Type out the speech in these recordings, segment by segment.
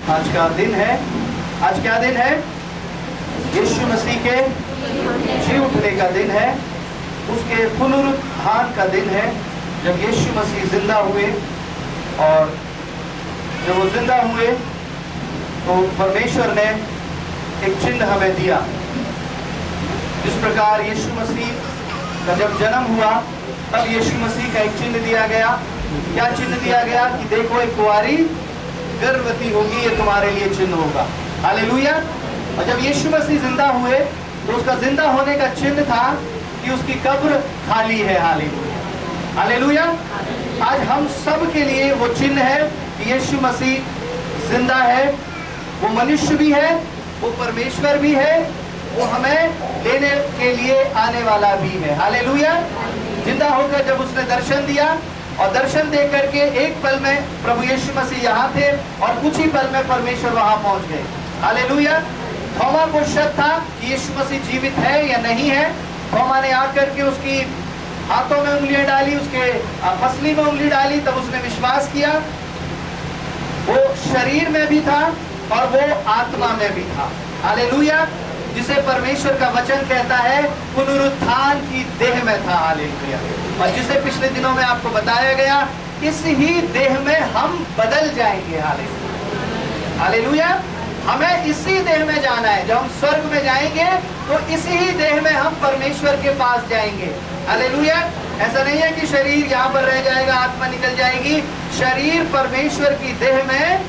आज का दिन है, आज क्या दिन है? यीशु मसीह के जी उठने का दिन है, उसके पुनरुत्थान का दिन है, जब यीशु मसीह जिंदा हुए। और जब वो जिंदा हुए तो परमेश्वर ने एक चिन्ह हमें दिया। जिस प्रकार यीशु मसीह का जब जन्म हुआ तब यीशु मसीह का एक चिन्ह दिया गया। क्या चिन्ह दिया गया? कि देखो एक कुंवारी गर्भवती होगी, ये तुम्हारे लिए चिन्ह होगा। हालेलुया। और जब यीशु मसीह जिंदा हुए तो उसका जिंदा होने का चिन्ह था कि उसकी कब्र खाली है। Hallelujah, hallelujah. आज हम सब के लिए वो चिन्ह है कि यीशु मसीह जिंदा है, वो मनुष्य भी है, वो परमेश्वर भी है, वो हमें लेने के लिए आने वाला भी है। हालेलुया। जिंदा होकर जब उसने दर्शन दिया और दर्शन दे करके एक पल में प्रभु यीशु मसीह यहाँ थे और कुछ ही पल में परमेश्वर वहां पहुंच गए। हालेलुया। थोमा को शक था कि यीशु मसीह जीवित है या नहीं है। थोमा ने आकर के उसकी हाथों में उंगलियां डाली, उसके पसली में उंगली डाली, तब उसने विश्वास किया। वो शरीर में भी था और वो आत्मा में भी था। हालेलुया। जिसे परमेश्वर का वचन कहता है पुनरुत्थान की देह में था। हालेलुया। और जिसे पिछले दिनों में आपको बताया गया, इस ही देह में हम बदल जाएंगे। Hallelujah, hallelujah. हमें इसी देह में जाना है। जब हम स्वर्ग में जाएंगे तो इसी ही देह में हम परमेश्वर के पास जाएंगे। हालेलुया। ऐसा नहीं है कि शरीर यहाँ पर रह जाएगा, आत्मा निकल जाएगी। शरीर परमेश्वर की देह में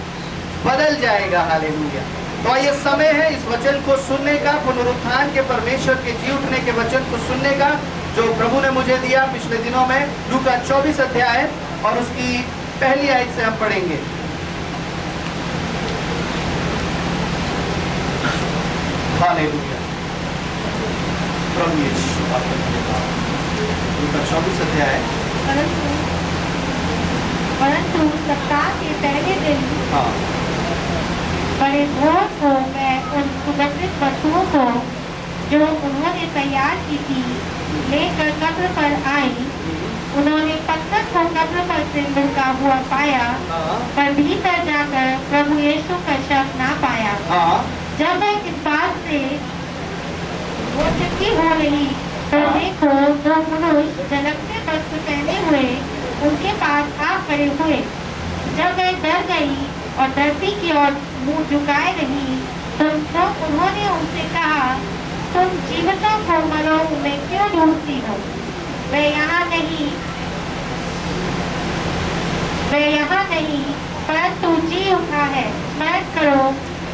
बदल जाएगा। हालेलुया। तो ये समय है इस वचन को सुनने का, पुनरुत्थान के परमेश्वर के जी उठने के वचन को सुनने का, जो प्रभु ने मुझे दिया पिछले दिनों में। लूका 24 अध्याय और उसकी पहली आयत से हम पढ़ेंगे। हालेलुया। प्रभु यीशु लूका 24 अध्याय। परंतु सप्ताह के पहले दिन हाँ, बड़े भोर को मैं उन सुगंधित वस्तुओं को जो उन्होंने तैयार की थी लेकर कब्र पर आई। उन्होंने पत्थर को कब्र पर से लुढ़का हुआ पाया, पर भीतर जाकर प्रभु यीशु का शव ना पाया। जब मैं इस बात से वो चिट्ठी हो रही तो देखो, दो पुरुष झलकते वस्त्र पहने हुए उनके पास आ खड़े हुए। जब मैं डर गई और धरती की ओर मुंह झुकाए रही तो उन्होंने उनसे कहा, तुम जीवितों को मरों में क्यों ढूंढती हो? वे यहाँ नहीं परंतु जी उठा है। स्मरण करो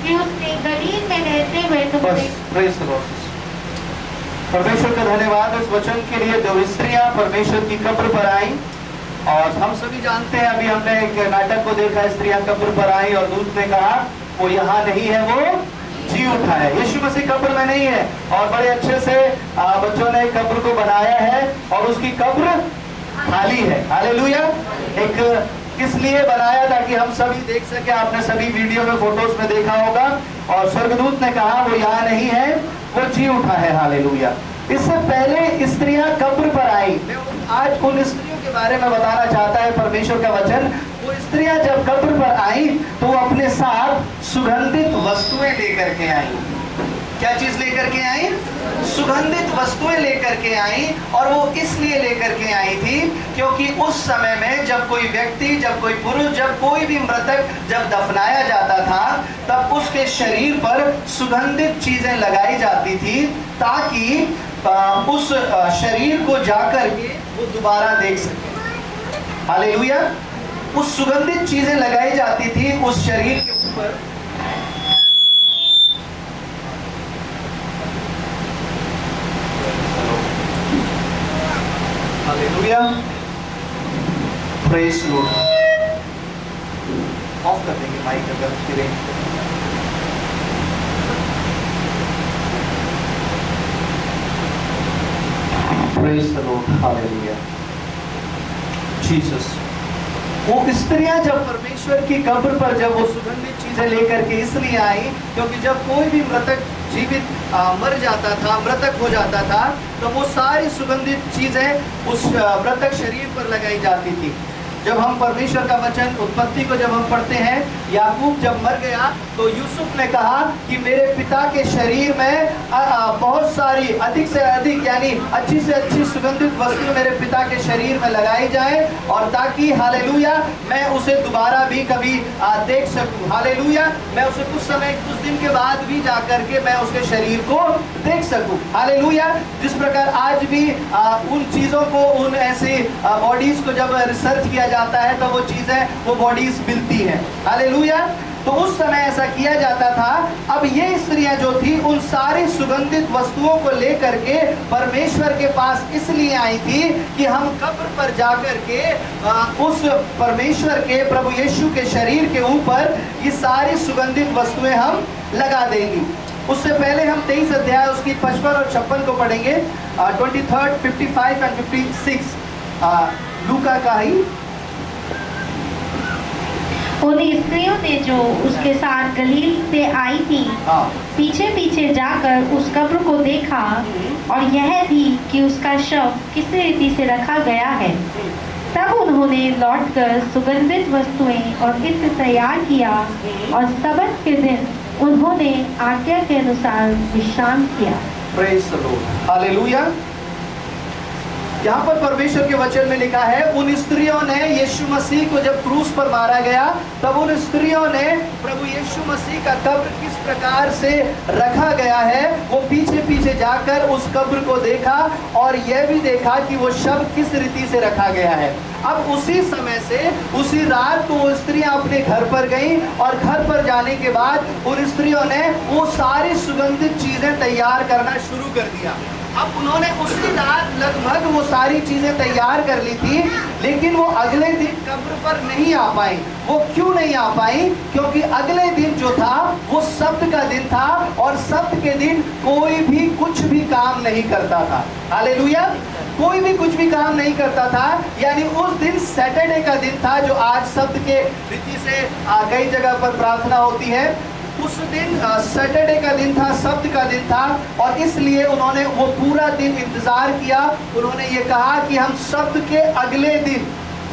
कि उसने गलील में रहते हुए तुमसे। परमेश्वर का धन्यवाद इस वचन के लिए। दो स्त्रियां परमेश्वर की कब्र पर आई और हम सभी जानते हैं, अभी हमने एक नाटक को देखा, स्त्रियां कब्र पर आई और दूत ने कहा वो यहाँ नहीं है, वो जी उठा है। यीशु मसीह कब्र में नहीं है। और बड़े अच्छे से बच्चों ने कब्र को बनाया है और उसकी कब्र खाली है। हालेलुया। एक किस लिए बनाया? ताकि हम सभी देख सके। आपने सभी वीडियो में, फोटोज में देखा होगा। और स्वर्गदूत ने कहा वो यहाँ नहीं है, वो जी उठा है। हालेलुया। इससे पहले स्त्रियां कब्र पर आई। आज उन स्त्रियों के बारे में बताना चाहता है परमेश्वर का वचन। वो स्त्रियां जब कब्र पर आई तो वो अपने साथ सुगंधित वस्तुएं लेकर के आई। क्या चीज लेकर के आई? सुगंधित वस्तुएं लेकर के आई। और वो इसलिए लेकर के आई थी क्योंकि उस समय में जब कोई व्यक्ति, जब कोई पुरुष, जब कोई भी मृतक जब दफनाया जाता था तब उसके शरीर पर सुगंधित चीजें लगाई जाती थी ताकि उस शरीर को जाकर के वो दोबारा देख सके। हालेलुया। उस सुगंधित चीजें लगाई जाती थी उस शरीर के ऊपर। हालेलुया। Praise Lord. ऑफ कर देंगे माइक अगर उसकी range. Praise the Lord. Hallelujah. Jesus. वो स्त्रियां जब परमेश्वर की कब्र पर जब वो सुगंधित चीजें लेकर के इसलिए आई क्योंकि जब कोई भी मृतक जीवित मर जाता था, मृतक हो जाता था, तो वो सारी सुगंधित चीजें उस मृतक शरीर पर लगाई जाती थी जब हम परमेश्वर का वचन उत्पत्ति को जब हम पढ़ते हैं, याकूब जब मर गया तो यूसुफ ने कहा कि मेरे पिता के शरीर में बहुत सारी अधिक से अधिक यानी अच्छी से अच्छी सुगंधित वस्तु मेरे पिता के शरीर में लगाई जाए, और ताकि हालेलुया मैं उसे दोबारा भी कभी देख सकूं। हालेलुया, मैं उसे कुछ दिन के बाद भी जाकर के मैं उसके शरीर को देख सकूं। हालेलुया, जिस प्रकार आज भी उन चीजों को, उन ऐसी बॉडीज को जब रिसर्च किया जाता है तो वो चीजें, वो बॉडीज मिलती हैं। हालेलुया, तो उस समय ऐसा किया जाता था। अब ये स्त्रियां जो थी उन सारी सुगंधित वस्तुओं को लेकर के परमेश्वर के पास इसलिए आई थी कि हम कब्र पर जाकर के उस परमेश्वर के प्रभु यीशु के शरीर के ऊपर ये सारी सुगंधित वस्तुएं हम लगा देंगी। उससे पहले हम 23 अध्याय उसकी 55 और 56 को पढ़ेंगे, 23, 55 एंड 56 लूका का ही। उन स्त्रियों ने जो उसके साथ गलील से आई थी पीछे पीछे जाकर उस कब्र को देखा और यह भी कि उसका शव किस रीति से रखा गया है। तब उन्होंने लौटकर सुगंधित वस्तुएं और इत्र तैयार किया और सबत के दिन उन्होंने आज्ञा के अनुसार विश्राम किया। Praise the Lord, hallelujah. यहाँ पर परमेश्वर के वचन में लिखा है, उन स्त्रियों ने यीशु मसीह को जब क्रूस पर मारा गया तब उन स्त्रियों ने प्रभु यीशु मसीह का कब्र किस प्रकार से रखा गया है वो पीछे पीछे जाकर उस कब्र को देखा और यह भी देखा कि वो शव किस रीति से रखा गया है। अब उसी समय से उसी रात को वो स्त्रियां अपने घर पर गईं और घर पर जाने के बाद उन स्त्रियों ने वो सारी सुगंधित चीजें तैयार करना शुरू कर दिया। अब उन्होंने उसी रात लगभग वो सारी चीजें तैयार कर ली थी, लेकिन वो अगले दिन कब्र पर नहीं आ पाई। वो क्यों नहीं आ पाई? क्योंकि अगले दिन जो था वो सब्त का दिन था और सब्त के दिन कोई भी कुछ भी काम नहीं करता था। हालेलुया, कोई भी कुछ भी काम नहीं करता था। यानी उस दिन सैटरडे का दिन था, जो आज सब्त के रीति से कई जगह पर प्रार्थना होती है। उस दिन सैटरडे का दिन था, सब्त का दिन था, और इसलिए उन्होंने वो पूरा दिन इंतजार किया। उन्होंने ये कहा कि हम सब्त के अगले दिन,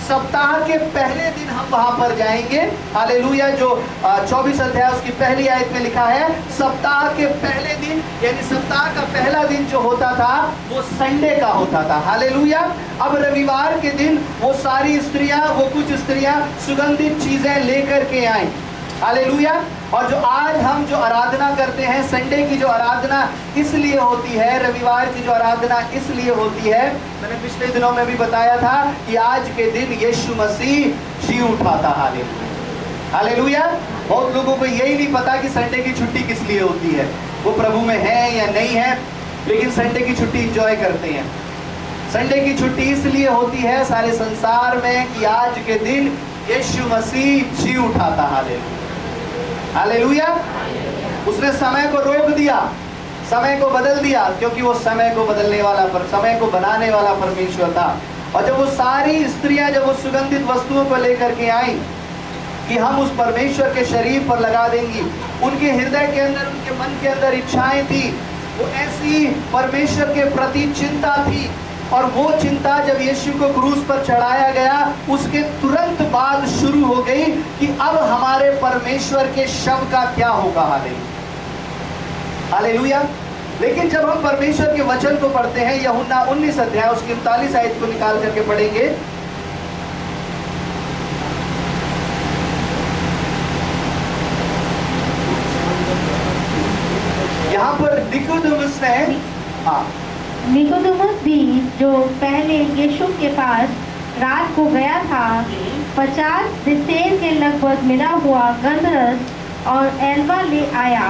सप्ताह के पहले दिन हम वहां पर जाएंगे। हालेलुया, जो 24 अध्याय उसकी पहली आयत में लिखा है, सप्ताह के पहले दिन यानी सप्ताह का पहला दिन जो होता था वो संडे का होता था। हालेलुया। अब रविवार के दिन वो सारी स्त्रियां, वो कुछ स्त्रियां सुगंधित चीजें लेकर के आई। हालेलुया। और जो आज हम जो आराधना करते हैं, संडे की जो आराधना इसलिए होती है, रविवार की जो आराधना इसलिए होती है, मैंने पिछले दिनों में भी बताया था कि आज के दिन यीशु मसीह जी उठा था। Hallelujah, hallelujah. बहुत लोगों को यही नहीं पता कि संडे की छुट्टी किस लिए होती है, वो प्रभु में है या नहीं है, लेकिन संडे की छुट्टी एंजॉय करते हैं। संडे की छुट्टी इसलिए होती है सारे संसार में कि आज के दिन यीशु मसीह जी उठा था। Hallelujah, hallelujah. उसने समय को रोक दिया, समय को बदल दिया, क्योंकि वो समय को बदलने वाला, पर समय को बनाने वाला परमेश्वर था। और जब वो सारी स्त्रियां जब वो सुगंधित वस्तुओं को लेकर के आई कि हम उस परमेश्वर के शरीर पर लगा देंगी, उनके हृदय के अंदर, उनके मन के अंदर इच्छाएं थी, वो ऐसी परमेश्वर के प्रति चिंता थी। और वो चिंता जब यीशु को क्रूस पर चढ़ाया गया उसके तुरंत बाद शुरू हो गई कि अब हमारे परमेश्वर के शव का क्या होगा। Hallelujah, hallelujah. लेकिन जब हम परमेश्वर के वचन को पढ़ते हैं, यूहन्ना 19 अध्याय उसकी 39 आयत को निकाल करके पढ़ेंगे। यहाँ पर निकोदेमुस ने, निकोदेमुस भी जो पहले यीशु के पास रात को गया था, 50 डिसेल के लगभग मिला हुआ गंधरस और एल्वा ले आया।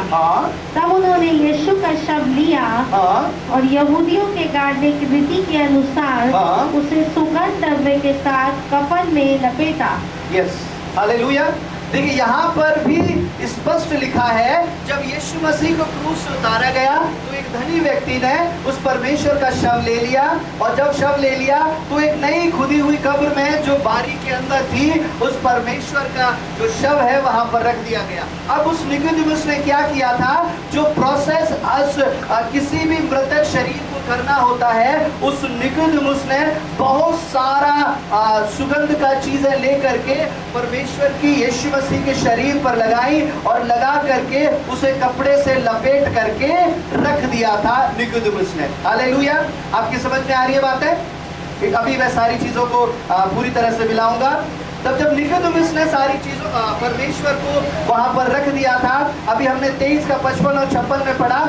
तब उन्होंने यीशु का शव लिया और यहूदियों के गाड़ने की रीति के अनुसार उसे सुगंध द्रव्य के साथ कफन में लपेटा। Yes, hallelujah. देखिए यहाँ पर भी स्पष्ट लिखा है, जब यीशु मसीह को क्रूस से उतारा गया तो एक धनी व्यक्ति ने उस परमेश्वर का शव ले लिया, और जब शव ले लिया तो एक नई खुदी हुई कब्र में जो बारी के अंदर थी, उस परमेश्वर का जो शव है वहां पर रख दिया गया। अब उस निकोदेमुस ने क्या किया था, जो प्रोसेस किसी भी मृतक शरीर को करना होता है, उस निकोदेमुस ने बहुत सारा सुगंध का चीजें लेकर के परमेश्वर की यीशु मसीह के शरीर पर लगाई और लगा करके उसे कपड़े से लपेट करके रख दिया था निकोदेमुस ने। हालेलुया। आपकी समझ में आ रही है बात है? अभी मैं सारी चीजों को पूरी तरह से मिलाऊंगा। तब जब निकोदेमुस ने सारी चीजों परमेश्वर को वहां पर रख दिया था, अभी हमने 23 का 55 और 56 में पढ़ा।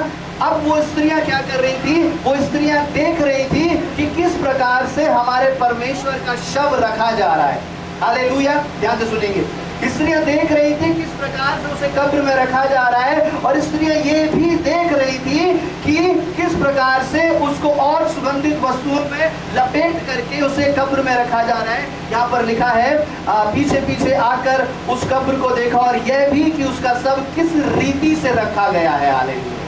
अब वो स्त्रियां क्या कर रही थी? वो स्त्रियां देख रही थी कि किस प्रकार से हमारे परमेश्वर का शव रखा जा रहा है। हालेलुया। ध्यान से सुनेंगे। स्त्रियां देख रही थी किस प्रकार से उसे कब्र में रखा जा रहा है, और स्त्रियां ये भी देख रही थी कि किस प्रकार से उसको और सुगंधित वस्तुओं में लपेट करके उसे कब्र में रखा जा रहा है। यहाँ पर लिखा है, पीछे पीछे आकर उस कब्र को देखा और यह भी कि उसका शव किस रीति से रखा गया है। हालेलुया।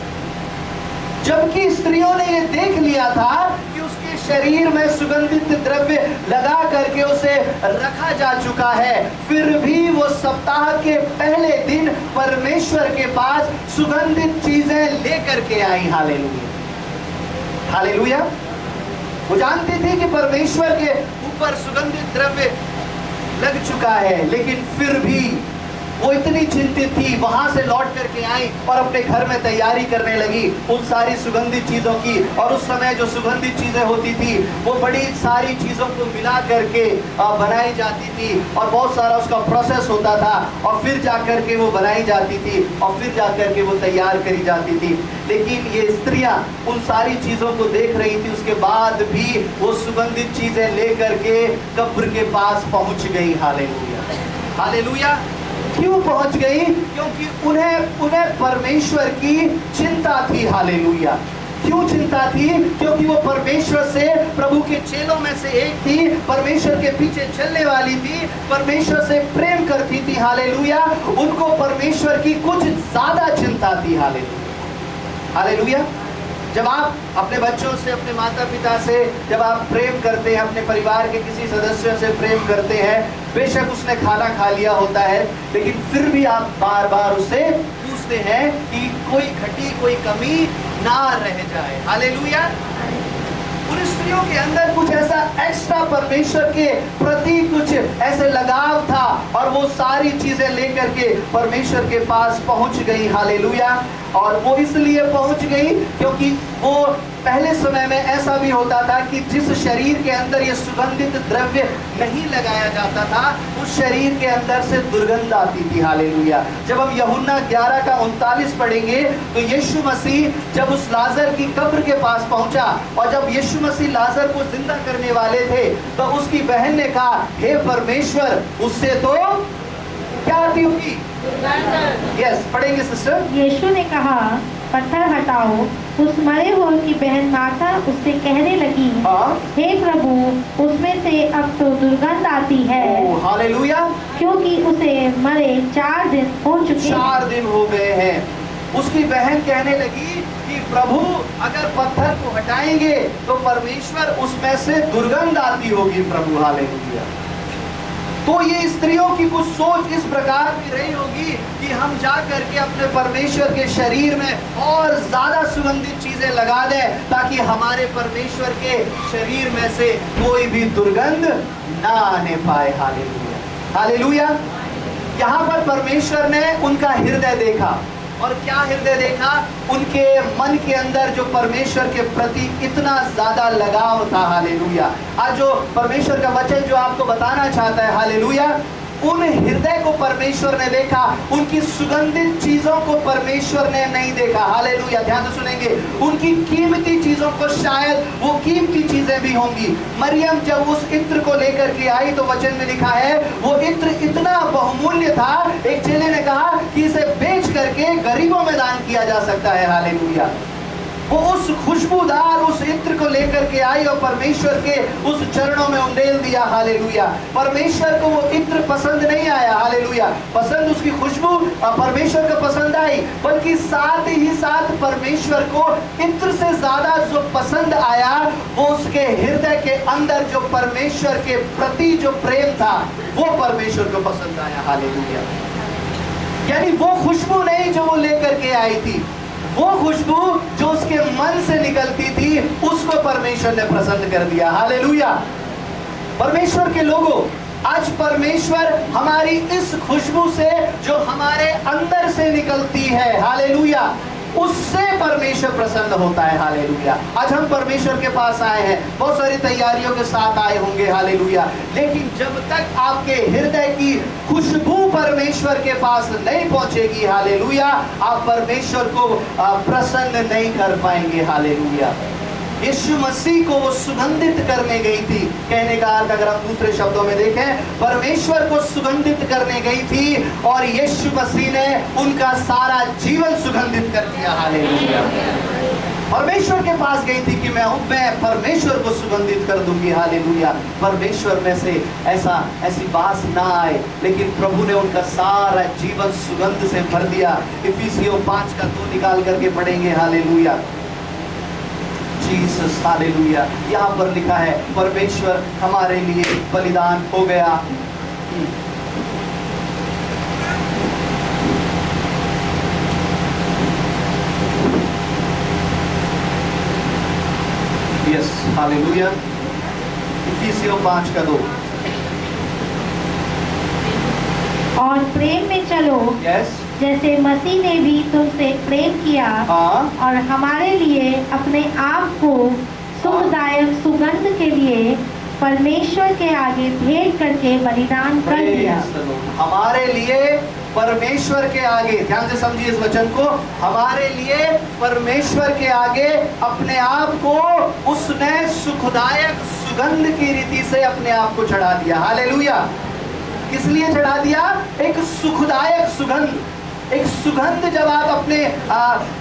जबकि स्त्रियों ने ये देख लिया था कि उसके शरीर में सुगंधित द्रव्य लगा करके उसे रखा जा चुका है, फिर भी वो सप्ताह के पहले दिन परमेश्वर के पास सुगंधित चीजें लेकर के आई। हालेलुया। हालेलुया। वो जानती थी कि परमेश्वर के ऊपर सुगंधित द्रव्य लग चुका है, लेकिन फिर भी वो इतनी चिंतित थी, वहां से लौट करके आई और अपने घर में तैयारी करने लगी उन सारी सुगंधित चीजों की। और उस समय जो सुगंधित चीजें होती थी वो बड़ी सारी चीजों को मिला करके बनाई जाती थी, और बहुत सारा उसका प्रोसेस होता था, और फिर जाकर के वो बनाई जाती थी, और फिर जाकर के वो तैयार करी जाती थी। लेकिन ये स्त्रियां उन सारी चीजों को देख रही थी, उसके बाद भी वो सुगंधित चीजें लेकर के कब्र के पास पहुंच गई। हालेलुया। हालेलुया। क्यों पहुंच गई? क्योंकि उन्हें परमेश्वर की चिंता थी। हालेलुया। क्यों चिंता थी? क्योंकि वो परमेश्वर से, प्रभु के चेलों में से एक थी, परमेश्वर के पीछे चलने वाली थी, परमेश्वर से प्रेम करती थी। हालेलुया। उनको परमेश्वर की कुछ ज्यादा चिंता थी। हालेलुया। हालेलुया। जब आप अपने बच्चों से, अपने माता पिता से जब आप प्रेम करते हैं, अपने परिवार के किसी सदस्य से प्रेम करते हैं, बेशक उसने खाना खा लिया होता है, लेकिन फिर भी आप बार बार उससे पूछते हैं कि कोई घटी, कोई कमी ना रह जाए। हालेलुया। उन स्त्रियों के अंदर कुछ ऐसा एक्स्ट्रा परमेश्वर के प्रति कुछ ऐसे लगाव था, और वो सारी चीजें लेकर के परमेश्वर के पास पहुंच गई। हालेलुया। और वो इसलिए पहुंच गई क्योंकि वो पहले समय में ऐसा भी होता था कि जिस शरीर के अंदर ये सुगंधित द्रव्य नहीं लगाया जाता था, उस शरीर के अंदर से दुर्गंध आती थी। हालेलुया। जब हम यूहन्ना 11 का 39 पढ़ेंगे तो यीशु मसीह जब उस लाजर की कब्र के पास पहुंचा, और जब यीशु मसीह लाजर को जिंदा करने वाले थे, तो उसकी बहन ने कहा, हे परमेश्वर, उससे तो क्या आती होगी? यस, पढ़ेंगे सिस्टर। यीशु ने कहा, पत्थर हटाओ। उस मरे हुए की बहन मार्था उससे कहने लगी, हे प्रभु, उसमें से अब तो दुर्गंध आती है। हालेलुया। क्योंकि उसे मरे 4 दिन हो चुके। 4 दिन हो गए हैं। उसकी बहन कहने लगी कि प्रभु, अगर पत्थर को हटाएंगे तो परमेश्वर उसमें से दुर्गंध आती होगी। प्रभु। हालेलुया। तो ये स्त्रियों की कुछ सोच इस प्रकार की रही होगी कि हम जा करके अपने परमेश्वर के शरीर में और ज्यादा सुगंधित चीजें लगा दें, ताकि हमारे परमेश्वर के शरीर में से कोई भी दुर्गंध ना आने पाए। हालेलुया। हालेलुया। यहाँ पर परमेश्वर ने उनका हृदय देखा, और क्या हृदय देखा? उनके मन के अंदर जो परमेश्वर के प्रति इतना ज्यादा लगाव था। हालेलुया। आज जो परमेश्वर का वचन जो आपको बताना चाहता है, हालेलुया, उन हृदय को परमेश्वर ने देखा, उनकी सुगंधित चीजों को परमेश्वर ने नहीं देखा। हालेलुया। ध्यान से सुनेंगे। उनकी कीमती चीजों को, शायद वो कीमती चीजें भी होंगी। मरियम जब उस इत्र को लेकर के आई तो वचन में लिखा है वो इत्र इतना बहुमूल्य था, एक चेले ने कहा कि इसे बेच करके गरीबों में दान किया जा सकता है। हालेलुया। वो उस खुशबूदार उस इत्र को लेकर के आई और परमेश्वर के उस चरणों में उंडेल दिया। हालेलुया। परमेश्वर को वो इत्र पसंद नहीं आया। हालेलुया। पसंद उसकी खुशबू परमेश्वर को पसंद आई, बल्कि साथ ही साथ परमेश्वर को इत्र से ज्यादा जो पसंद आया, वो उसके हृदय के अंदर जो परमेश्वर के प्रति जो प्रेम था, वो परमेश्वर को पसंद आया। हालेलुया। यानी वो खुशबू नहीं जो वो लेकर के आई थी, वो खुशबू जो उसके मन से निकलती थी उसको परमेश्वर ने प्रसन्न कर दिया। हालेलुया। परमेश्वर के लोगों, आज परमेश्वर हमारी इस खुशबू से जो हमारे अंदर से निकलती है, हालेलुया, उससे परमेश्वर प्रसन्न होता है। हालेलुया। आज हम परमेश्वर के पास आए हैं, बहुत सारी तैयारियों के साथ आए होंगे। हालेलुया। लेकिन जब तक आपके हृदय की खुशबू परमेश्वर के पास नहीं पहुंचेगी, हालेलुया, आप परमेश्वर को प्रसन्न नहीं कर पाएंगे। हालेलुया। यीशु मसीह को वो सुगंधित करने गई थी। कहने का अर्थ अगर हम दूसरे शब्दों में देखें, परमेश्वर को सुगंधित करने गई थी और यीशु मसीह ने उनका सारा जीवन सुगंधित कर दिया। हालेलुया। परमेश्वर के पास गई थी कि मैं परमेश्वर को सुगंधित कर दूंगी। हालेलुया। परमेश्वर में से ऐसी बात ना आए, लेकिन प्रभु ने उनका सारा जीवन सुगंध से भर दिया। इफिसियों 5:2 निकाल करके पढ़ेंगे। हालेलुया। Jesus, hallelujah. यहाँ पर लिखा है परमेश्वर हमारे लिए बलिदान हो गया। Yes, hallelujah. इफिसियों 5:2। और प्रेम में चलो, यस, जैसे मसीह ने भी तुमसे प्रेम किया और हमारे लिए अपने आप को सुखदायक सुगंध के लिए परमेश्वर के आगे भेंट करके बलिदान कर दिया। हमारे लिए परमेश्वर के आगे, ध्यान से समझिए इस वचन को, हमारे लिए परमेश्वर के आगे अपने आप को उसने सुखदायक सुगंध की रीति से अपने आप को चढ़ा दिया। हालेलुया। किस लिए चढ़ा दिया? एक सुखदायक सुगंध। एक सुगंध जब आप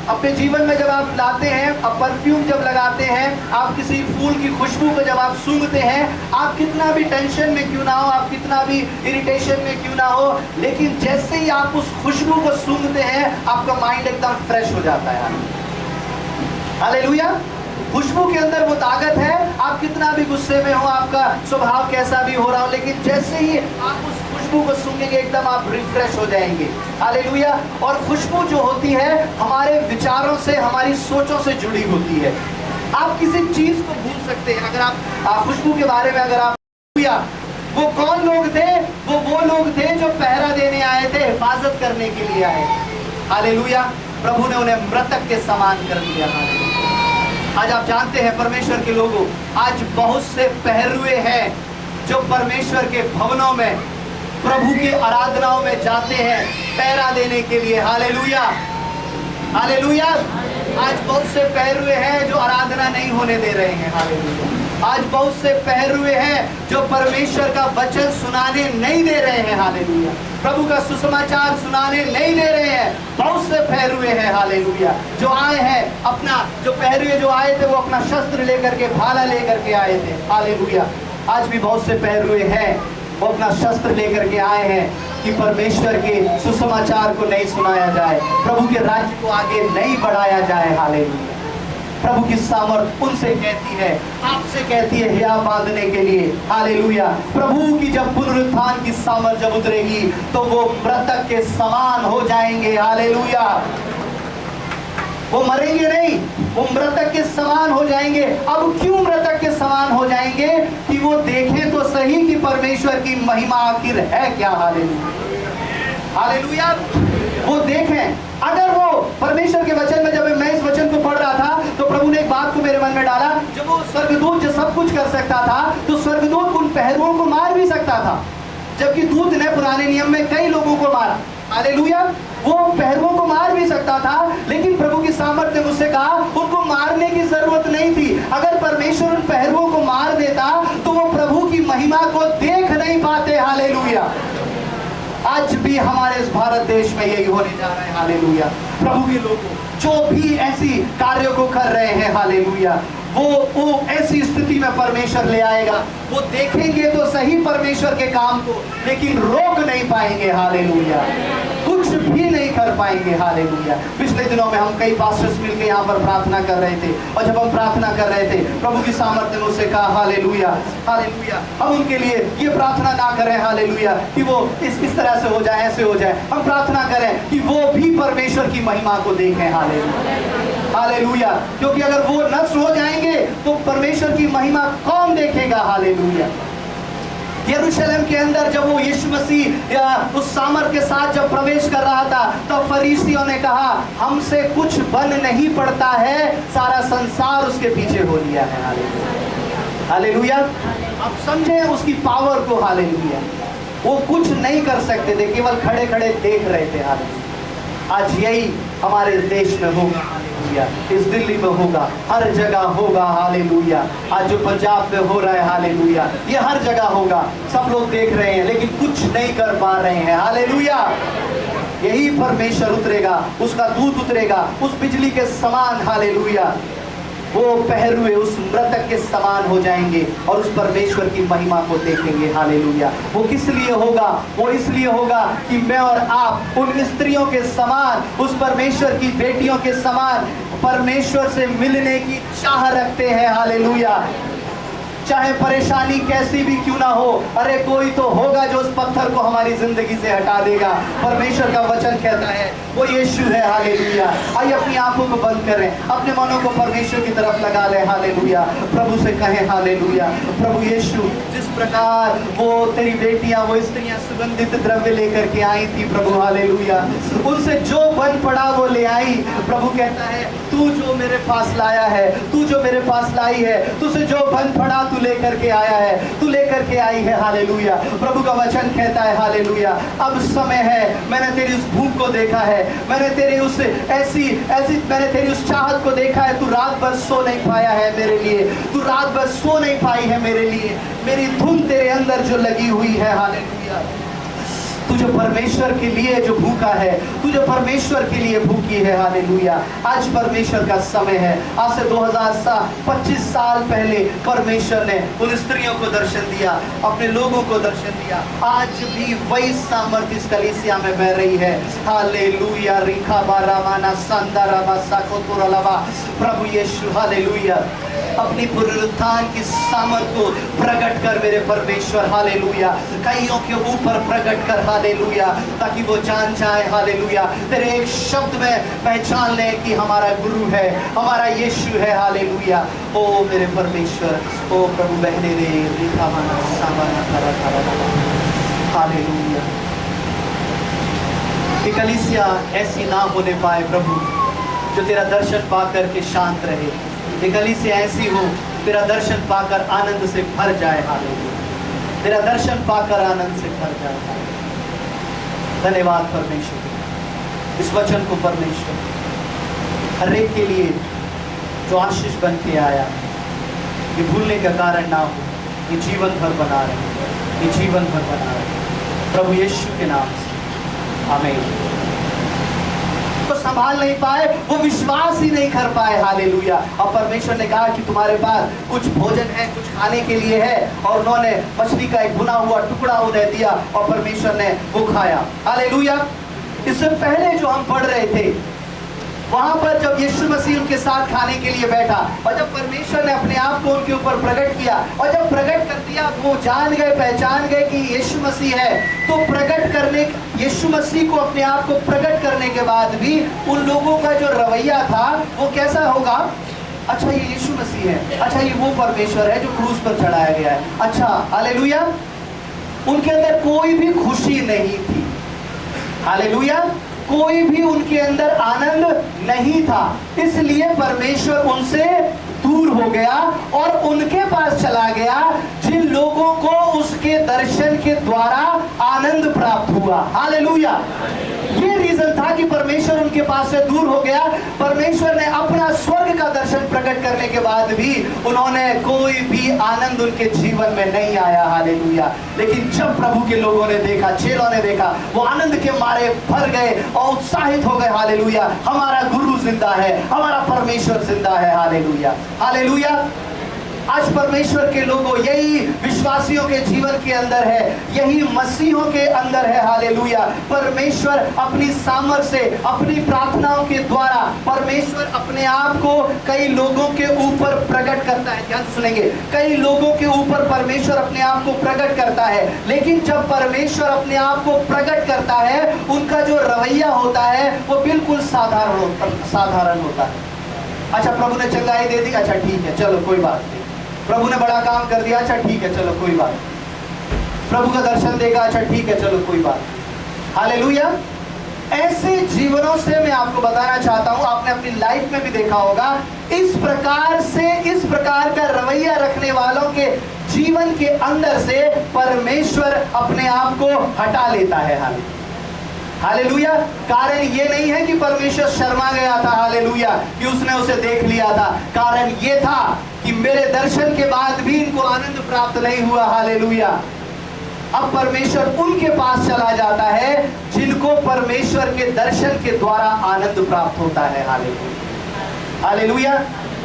अपने जीवन में जब आप लाते हैं, आप परफ्यूम जब लगाते हैं, आप किसी फूल की खुशबू को जब आप सूंघते हैं, आप कितना भी टेंशन में क्यों ना हो, आप कितना भी इरिटेशन में क्यों ना हो, लेकिन जैसे ही आप उस खुशबू को सूंघते हैं, आपका माइंड एकदम फ्रेश हो जाता है। हालेलुया। खुशबू के अंदर वो ताकत है। आप कितना भी गुस्से में हो, आपका स्वभाव कैसा भी हो रहा हो, लेकिन जैसे ही आप उस खुशबू को सूंघेंगे एकदम आप रिफ्रेश हो जाएंगे। हालेलुया। और खुशबू जो होती है हमारे विचारों से, हमारी सोचों से जुड़ी होती है। आप किसी चीज को भूल सकते हैं अगर आप खुशबू के बारे में अगर आप, वो कौन लोग थे? वो लोग थे जो पहरा देने आए थे, हिफाजत करने के लिए आए। हालेलुया। प्रभु ने उन्हें मृतक के समान कर दिया। आज आप जानते हैं परमेश्वर के लोगों, आज बहुत से पहरुए हैं जो परमेश्वर के भवनों में प्रभु की आराधनाओं में जाते हैं पहरा देने के लिए। हालेलुया। हालेलुया। आज बहुत से पहरुए हैं जो आराधना नहीं होने दे रहे हैं। हालेलुया। आज बहुत से पहरुए हैं जो परमेश्वर का वचन सुनाने नहीं दे रहे हैं। हालेलुया। प्रभु का सुसमाचार सुनाने नहीं दे रहे हैं। बहुत से पहरुए हैं। हालेलुया। जो आए हैं अपना, जो पहरुए जो आए थे वो अपना शस्त्र लेकर के, भाला लेकर के आए थे। हालेलुया। आज भी बहुत से पहरुए हैं, वो अपना शस्त्र लेकर के आए हैं कि परमेश्वर के सुसमाचार को नहीं सुनाया जाए, प्रभु के राज्य को आगे नहीं बढ़ाया जाए। हालेलुया। प्रभु की सामर्थ उनसे कहती है, आपसे कहती है हिया बांधने के लिए। हालेलुया। प्रभु की जब पुनरुत्थान की सामर्थ जब उतरेगी तो वो मृतक के समान हो जाएंगे। हालेलुया। वो मरेंगे नहीं, वो मृतक के समान हो जाएंगे। अब क्यों मृतक के समान हो जाएंगे? कि वो देखें तो सही कि परमेश्वर की महिमा आखिर है क्या। हालेलुया। हालेलुया। वो देखें। अगर वो परमेश्वर के वचन में, जब मैं इस वचन को पढ़ रहा था तो प्रभु ने एक बात को मेरे मन में डाला, जब वो स्वर्गदूत जो सब कुछ कर सकता था तो स्वर्गदूत उन पहरुओं को मार भी सकता था, जबकि दूत ने पुराने नियम में कई लोगों को मारा। हालेलुया। वो पहरुओं को मार भी सकता था, लेकिन प्रभु की सामर्थ ने मुझसे कहा उनको मारने की जरूरत नहीं थी। अगर परमेश्वर उन पहरुओं को मार देता तो वो प्रभु की महिमा को देख नहीं पाते। हालेलुया। आज भी हमारे इस भारत देश में यही होने जा रहा है। हालेलुया। प्रभु के लोग जो भी ऐसी कार्यों को कर रहे हैं, हालेलुया, वो ऐसी स्थिति में परमेश्वर ले आएगा। वो देखेंगे तो सही परमेश्वर के काम को, लेकिन रोक नहीं पाएंगे। हालेलुया। कुछ भी नहीं कर पाएंगे। हालेलुया। पिछले दिनों में हम कई पास्टर्स मिलकर यहाँ पर प्रार्थना कर रहे थे, और जब हम प्रार्थना कर रहे थे प्रभु की सामर्थ्य ने उससे कहा हालेलुया हालेलुया, हम उनके लिए ये प्रार्थना ना करें हालेलुया कि वो इस तरह से हो जाए, ऐसे हो जाए। हम प्रार्थना करें कि वो भी परमेश्वर की महिमा को देखें। Hallelujah hallelujah. क्योंकि अगर वो नष्ट हो जाएंगे तो परमेश्वर की महिमा कौन देखेगा। हालेलुया। यरूशलेम के अंदर जब वो यीशु मसीह या उस सामर्थ के साथ जब प्रवेश कर रहा था, तब फरीसियों ने कहा हमसे कुछ बन नहीं पड़ता है, सारा संसार उसके पीछे हो लिया है। Hallelujah hallelujah. अब समझे उसकी पावर को। हालेलुया। वो कुछ नहीं कर सकते थे, केवल खड़े खड़े देख रहे थे। हालेलुया। आज यही हमारे देश में होगा। हालेलुया। इस दिल्ली में होगा, हर जगह होगा। हालेलुया। आज जो पंजाब में हो रहा है, हालेलुया, ये हर जगह होगा। सब लोग देख रहे हैं लेकिन कुछ नहीं कर पा रहे हैं। हालेलुया। यही परमेश्वर उतरेगा, उसका दूत उतरेगा उस बिजली के समान। हालेलुया। वो पहरुए उस मृतक के समान हो जाएंगे और उस परमेश्वर की महिमा को देखेंगे। हालेलुया। वो किस लिए होगा? वो इसलिए होगा कि मैं और आप उन स्त्रियों के समान, उस परमेश्वर की बेटियों के समान परमेश्वर से मिलने की चाह रखते हैं। हालेलुया। चाहे परेशानी कैसी भी क्यों ना हो, अरे कोई तो होगा जो उस पत्थर को हमारी जिंदगी से हटा देगा। परमेश्वर का वचन कहता है वो यीशु है। हालेलुया। आइए अपनी आंखों को बंद करें, अपने मनों को परमेश्वर की तरफ लगा लें। हालेलुया। प्रभु से कहें हालेलुया, प्रभु यीशु, जिस प्रकार वो तेरी बेटियां, वो स्त्रियां सुगंधित द्रव्य लेकर के आई थी प्रभु, हालेलुया, उनसे जो बन पड़ा वो ले आई। प्रभु कहता है तू जो मेरे पास लाया है, तू जो मेरे पास लाई है, तुझसे जो बन पड़ा तू लेकर के आया है, तू लेकर के आई है। हालेलुया। प्रभु का वचन कहता है हालेलुया, अब समय है, मैंने तेरी उस भूख को देखा है, मैंने तेरी उस मैंने तेरी उस चाहत को देखा है। तू रात भर सो नहीं पाया है मेरे लिए, तू रात भर सो नहीं पाई है मेरे लिए। मेरी धुन तेरे अंदर जो लगी हुई है। हालेलुया। तुझे परमेश्वर के लिए जो भूखा है, तुझे परमेश्वर के लिए भूखी है। हालेलुया। आज परमेश्वर का समय है। आज से 25 साल पहले परमेश्वर ने उन स्त्रियों को दर्शन दिया, अपने लोगों को दर्शन दिया। आज भी वही सामर्थ्य इस कलीसिया में बह रही है। हालेलुया। रिखा बारामाना संदाराबा साकोतुरलवा। प्रभु यीशु हालेलुया, अपनी पुनरुत्थान की सामर्थ को प्रकट कर मेरे परमेश्वर। हालेलुया। कईयों के ऊपर प्रकट कर। हालेलुया। ताकि वो जान जाए हालेलुया, तेरे एक शब्द में पहचान ले कि हमारा गुरु है, हमारा यीशु है। हालेलुया। ओ मेरे परमेश्वर, ओ प्रभु बहने रे लिखा माना सामाना करा करा। हालेलुया। ये कलीसिया ऐसी ना होने पाए प्रभु जो तेरा दर्शन पाकर के शांत रहे। ये कलीसिया ऐसी हो तेरा दर्शन पाकर आनंद से भर जाए। हालेलुया। तेरा दर्शन पाकर आनंद से भर जाए। धन्यवाद परमेश्वर, इस वचन को परमेश्वर हर एक के लिए जो आशीष बन के आया, ये भूलने का कारण ना हो, ये जीवन भर बना रहे, ये जीवन भर बना रहे प्रभु यीशु के नाम से। आमीन। तो संभाल नहीं पाए, वो विश्वास ही नहीं कर पाए। हालेलुया। और परमेश्वर ने कहा कि तुम्हारे पास कुछ भोजन है, कुछ खाने के लिए है, और उन्होंने मछली का एक भुना हुआ टुकड़ा उन्हें दिया और परमेश्वर ने वो खाया। हालेलुया। इससे पहले जो हम पढ़ रहे थे, वहां पर जब यीशु मसीह उनके साथ खाने के लिए बैठा और जब परमेश्वर ने अपने आप को उनके ऊपर प्रकट किया, और जब प्रकट कर दिया वो जान गए, पहचान गए कि यीशु मसीह है, तो प्रकट करने, यीशु मसीह को अपने आप को प्रकट करने के बाद भी उन लोगों का जो रवैया था वो कैसा होगा? अच्छा ये यीशु मसीह है, अच्छा ये वो परमेश्वर है जो क्रूस पर चढ़ाया गया है। अच्छा हालेलुया। उनके अंदर कोई भी खुशी नहीं थी। हालेलुया। कोई भी उनके अंदर आनंद नहीं था। इसलिए परमेश्वर उनसे दूर हो गया और उनके पास चला गया जिन लोगों को उसके दर्शन के द्वारा आनंद प्राप्त हुआ। हालेलुया। ये रीजन था कि परमेश्वर उनके पास से दूर हो गया। परमेश्वर ने अपना स्वर्ग का दर्शन प्रकट करने के बाद भी उन्होंने कोई भी आनंद उनके जीवन में नहीं आया। हालेलुया। लेकिन जब प्रभु के लोगों ने देखा, चेलों ने देखा, वो आनंद के मारे भर गए और उत्साहित हो गए। हालेलुया। हमारा गुरु जिंदा है, हमारा परमेश्वर जिंदा है। हालेलुया। हालेलुया। आज परमेश्वर के लोगों, यही विश्वासियों के जीवन के अंदर है, यही मसीहों के अंदर है। हालेलुया। परमेश्वर अपनी सामर्थ से, अपनी प्रार्थनाओं के द्वारा परमेश्वर अपने आप को कई लोगों के ऊपर प्रकट करता है। ध्यान से सुनेंगे, कई लोगों के ऊपर परमेश्वर अपने आप को प्रकट करता है। लेकिन जब परमेश्वर अपने आप को प्रकट करता है, उनका जो रवैया होता है वो बिल्कुल साधारण होता है। अच्छा, प्रभु ने चंगाई दे दी, अच्छा ठीक है, चलो कोई बात नहीं। प्रभु ने बड़ा काम कर दिया, अच्छा ठीक है, चलो कोई बात नहीं। प्रभु का दर्शन देगा, अच्छा ठीक है, चलो कोई बात नहीं। हालेलुया। ऐसे जीवनों से मैं आपको बताना चाहता हूं, आपने अपनी लाइफ में भी देखा होगा, इस प्रकार का रवैया रखने वालों के जीवन के अंदर से परमेश्वर अपने आप को हटा लेता है। हालेलुया। कारण ये नहीं है कि परमेश्वर शर्मा गया था, हालेलुया, कि उसने उसे देख लिया था। कारण ये था कि मेरे दर्शन के बाद भी इनको आनंद प्राप्त नहीं हुआ। हालेलुया। अब परमेश्वर उनके पास चला जाता है जिनको परमेश्वर के दर्शन के द्वारा आनंद प्राप्त होता है। हालेलुया। हालेलुया।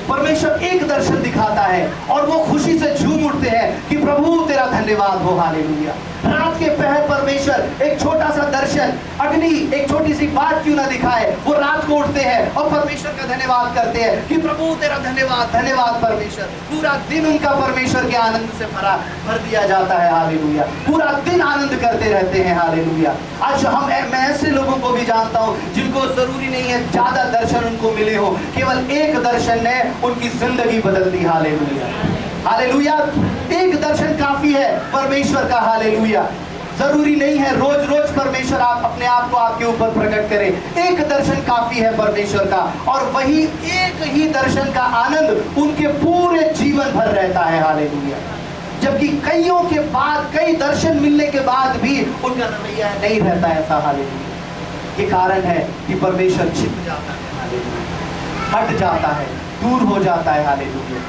परमेश्वर एक दर्शन दिखाता है और वो खुशी से झूम उठते हैं कि प्रभु तेरा धन्यवाद हो। हालेलुया। रात के पहर परमेश्वर एक छोटा सा दर्शन, अग्नि, एक छोटी सी बात क्यों ना दिखाए, वो रात को उठते हैं और परमेश्वर का धन्यवाद करते हैं कि प्रभु तेरा धन्यवाद, धन्यवाद परमेश्वर। पूरा दिन उनका परमेश्वर के आनंद से भर दिया जाता है। हालेलुया। पूरा दिन आनंद करते रहते हैं। हालेलुया। आज मैं ऐसे लोगों को भी जानता हूं जिनको जरूरी नहीं है ज्यादा दर्शन उनको मिले हो, केवल एक दर्शन ने उनकी जिंदगी बदल दी। हालेलुया। हालेलुया। एक दर्शन काफी है परमेश्वर का। हालेलुया। जरूरी नहीं है रोज रोज परमेश्वर आप अपने आप को आपके ऊपर प्रकट करें। एक दर्शन काफी है परमेश्वर का, और वही एक ही दर्शन का आनंद उनके पूरे जीवन भर रहता है। हालेलुया। जबकि कईयों के बाद, कई दर्शन मिलने के बाद भी उनका रवैया नहीं रहता ऐसा। हालेलुया। ये कारण है कि परमेश्वर छिप जाता है। हालेलुया। हट जाता है, दूर हो जाता है। हालेलुया।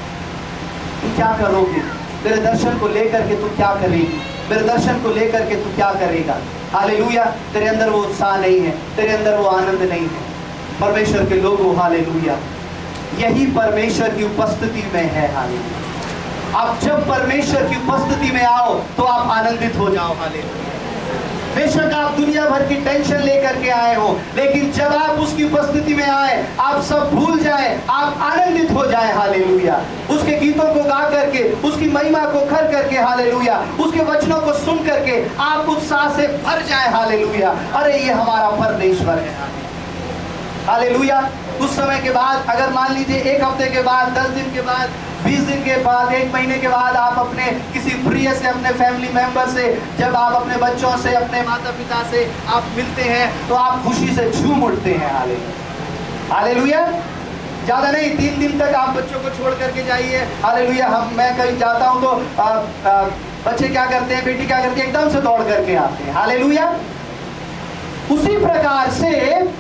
तुम क्या करोगे? मेरे दर्शन को लेकर के तू क्या करेगी? मेरे दर्शन को लेकर के तू क्या करेगा? हालेलुया। तेरे अंदर वो उत्साह नहीं है, तेरे अंदर वो आनंद नहीं है। परमेश्वर के लोगों, हालेलुया, यही परमेश्वर की उपस्थिति में है। हालेलुया। आप जब परमेश्वर की उपस्थिति में आओ तो आप आनंदित हो जाओ। हालेलुया। बेशक आप दुनिया भर की टेंशन लेकर के आए हो, लेकिन जब आप उसकी उपस्थिति में आए, आप सब भूल जाए, आप आनंदित हो जाए। हालेलुया। उसके गीतों को गा करके, उसकी महिमा को कर करके, हालेलुया, उसके वचनों को सुन करके आप उत्साह से भर जाए। हालेलुया। अरे ये हमारा परमेश्वर है। हालेलुया। उस समय के बाद, अगर मान लीजिए 1 हफ्ते के बाद, 10 दिन के बाद, 20 दिन के बाद, 1 महीने के बाद आप अपने किसी प्रिय से, अपने फैमिली मेंबर से, जब आप अपने बच्चों से, अपने माता पिता से आप मिलते हैं तो आप खुशी से झूम उठते हैं। हालेलुया। हालेलुया। ज्यादा नहीं, 3 दिन तक आप बच्चों को छोड़ करके जाइए। हालेलुया। मैं कहीं जाता हूं तो बच्चे क्या करते हैं, बेटी क्या करती है, एकदम से दौड़ करके आते हैं। हालेलुया। उसी प्रकार से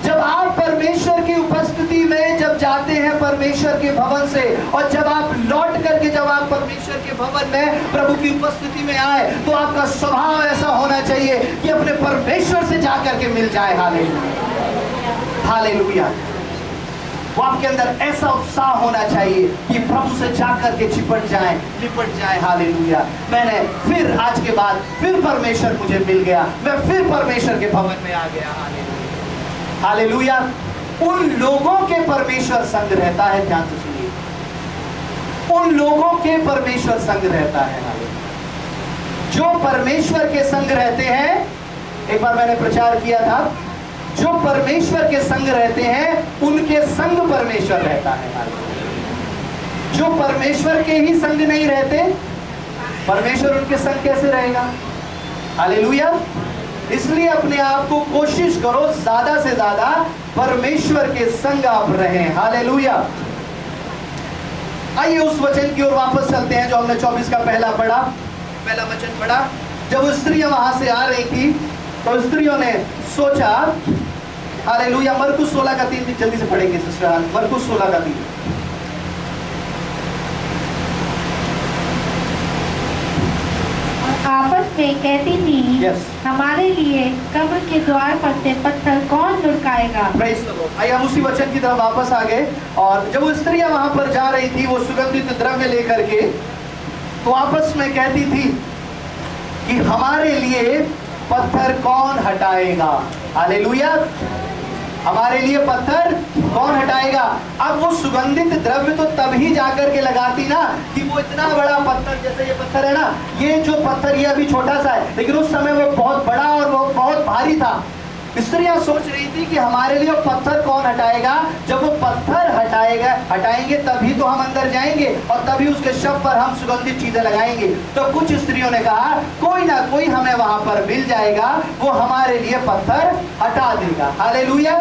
जब आप परमेश्वर की उपस्थिति में जब जाते हैं, परमेश्वर के भवन से, और जब आप लौट करके जब आप परमेश्वर के भवन में प्रभु की उपस्थिति में आए, तो आपका स्वभाव ऐसा होना चाहिए कि अपने परमेश्वर से जाकर के मिल जाए। हालेलुया। हालेलुया। वो आपके अंदर ऐसा उत्साह होना चाहिए कि प्रभु से जाकर के चिपट जाए, लिपट जाए। हालेलुया। मैंने फिर आज के बाद फिर परमेश्वर मुझे मिल गया, मैं फिर परमेश्वर के भवन में आ गया। हालेलुया। हालेलुया। उन लोगों के परमेश्वर संग रहता है। ध्यान से सुनिए, उन लोगों के परमेश्वर संग रहता है। हालेलुया। जो परमेश्वर के संग रहते हैं, एक बार मैंने प्रचार किया था, जो परमेश्वर के संग रहते हैं उनके संग परमेश्वर रहता है। हालेलुया। जो परमेश्वर के ही संग नहीं रहते, परमेश्वर उनके संग कैसे रहेगा? हालेलुया। इसलिए अपने आप को कोशिश करो ज्यादा से ज्यादा परमेश्वर के संग आप रहें। हालेलुया। आइए उस वचन की ओर वापस चलते हैं जो हमने 24 का पहला वचन पढ़ा। जब वो स्त्रियां वहां से आ रही थी तो स्त्रियों ने सोचा, हालेलुया, मरकुस 16 का 3, जल्दी से पढ़ेंगे सिस्टर, मरकुस 16 का 3। आपस में कहती थी, हमारे लिए कब्र के द्वार पर से पत्थर कौन लुढ़काएगा? आइए हम उसी वचन की तरफ वापस आ गए। और जब वो स्त्रियां वहां पर जा रही थी वो सुगंधित द्रव्य लेकर के, तो आपस में कहती थी कि हमारे लिए पत्थर कौन हटाएगा। हालेलुया, हमारे लिए पत्थर कौन हटाएगा। अब वो सुगंधित द्रव्य तो तभी जाकर के लगाती ना कि वो इतना बड़ा पत्थर, जैसे ये पत्थर है ना, ये जो पत्थर ये अभी छोटा सा है, लेकिन उस समय वो बहुत बड़ा और वो बहुत भारी था। स्त्रियां सोच रही थी कि हमारे लिए पत्थर कौन हटाएगा। जब वो पत्थर हटाएंगे तभी तो हम अंदर जाएंगे और तभी उसके शव पर हम सुगंधित चीजें लगाएंगे। तो कुछ स्त्रियों ने कहा कोई ना कोई हमें वहां पर मिल जाएगा, वो हमारे लिए पत्थर हटा देगा। हालेलुया।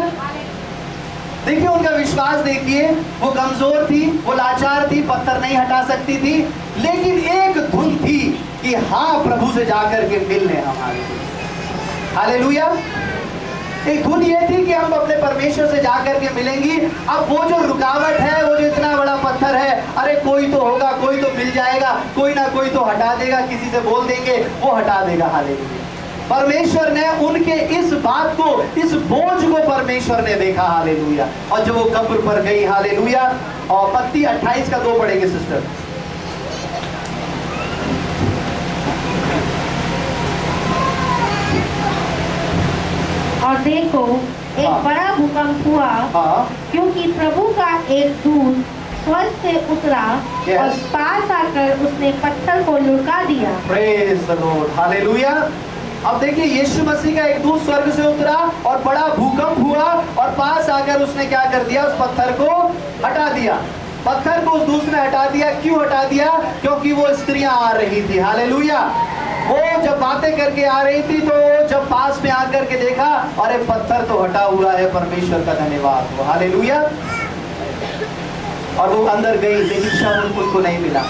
देखिए उनका विश्वास देखिए, वो कमजोर थी, वो लाचार थी, पत्थर नहीं हटा सकती थी, लेकिन एक धुन थी कि हाँ प्रभु से जाकर के मिलने हमारे लिए। हालेलुया। एक धुन ये थी कि हम अपने परमेश्वर से जाकर के मिलेंगी। अब वो जो रुकावट है, वो जो इतना बड़ा पत्थर है, अरे कोई तो होगा, कोई तो मिल जाएगा, कोई ना कोई तो हटा देगा, किसी से बोल देंगे वो हटा देगा। हालेलुया। परमेश्वर ने उनके इस बात को, इस बोझ को परमेश्वर ने देखा। हालेलुया। और जब वो कब्र पर गई, हालेलुया, और मत्ती 28 का 2 पढ़ेंगे सिस्टर। और देखो एक बड़ा भूकंप हुआ, क्योंकि प्रभु का एक दूत स्वर्ग से उतरा और पास आकर उसने पत्थर को लुढ़का दिया। Praise the Lord. हालेलुया। अब देखिए यीशु मसीह का एक दूत स्वर्ग से उतरा और बड़ा भूकंप हुआ और पास आकर उसने क्या कर दिया, उस पत्थर को हटा दिया। पत्थर को उस दूत ने हटा दिया। क्यों हटा दिया? क्योंकि वो स्त्रियां आ रही थी। हालेलुया। वो जब बातें करके आ रही थी तो जब पास में आकर के देखा, अरे पत्थर तो हटा हुआ है, परमेश्वर का धन्यवाद हो। हालेलुया। और वो अंदर गई, लेकिन शव उनको नहीं मिला।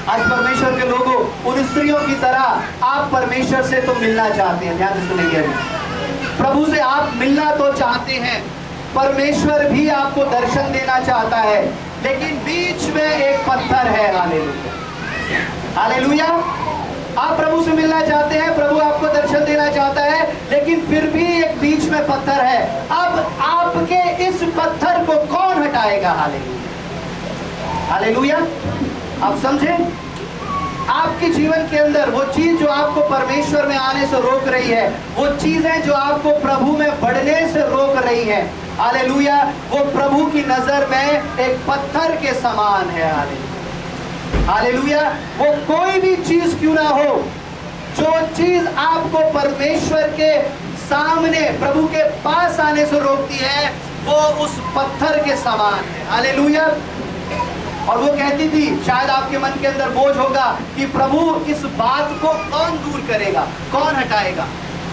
आज परमेश्वर के लोगों, उन स्त्रियों की तरह आप परमेश्वर से तो मिलना चाहते हैं। ध्यान से सुनेंगे, प्रभु से आप मिलना तो चाहते हैं, परमेश्वर भी आपको दर्शन देना चाहता है, लेकिन बीच में एक पत्थर है। हालेलुया। हालेलुया। आप प्रभु से मिलना चाहते हैं, प्रभु आपको दर्शन देना चाहता है, लेकिन फिर भी एक बीच में पत्थर है। अब आपके इस पत्थर को कौन हटाएगा? हालेलुया। हालेलुया। आप समझे, आपके जीवन के अंदर वो चीज जो आपको परमेश्वर में आने से रोक रही है, वो चीजें जो आपको प्रभु में बढ़ने से रोक रही है, हालेलुया, वो प्रभु की नजर में एक पत्थर के समान है। हालेलुया। हालेलुया। वो कोई भी चीज क्यों ना हो, जो चीज आपको परमेश्वर के सामने, प्रभु के पास आने से रोकती है, वो उस पत्थर के समान है। हालेलुया। और वो कहती थी, शायद आपके मन के अंदर बोझ होगा कि प्रभु इस बात को कौन दूर करेगा, कौन हटाएगा।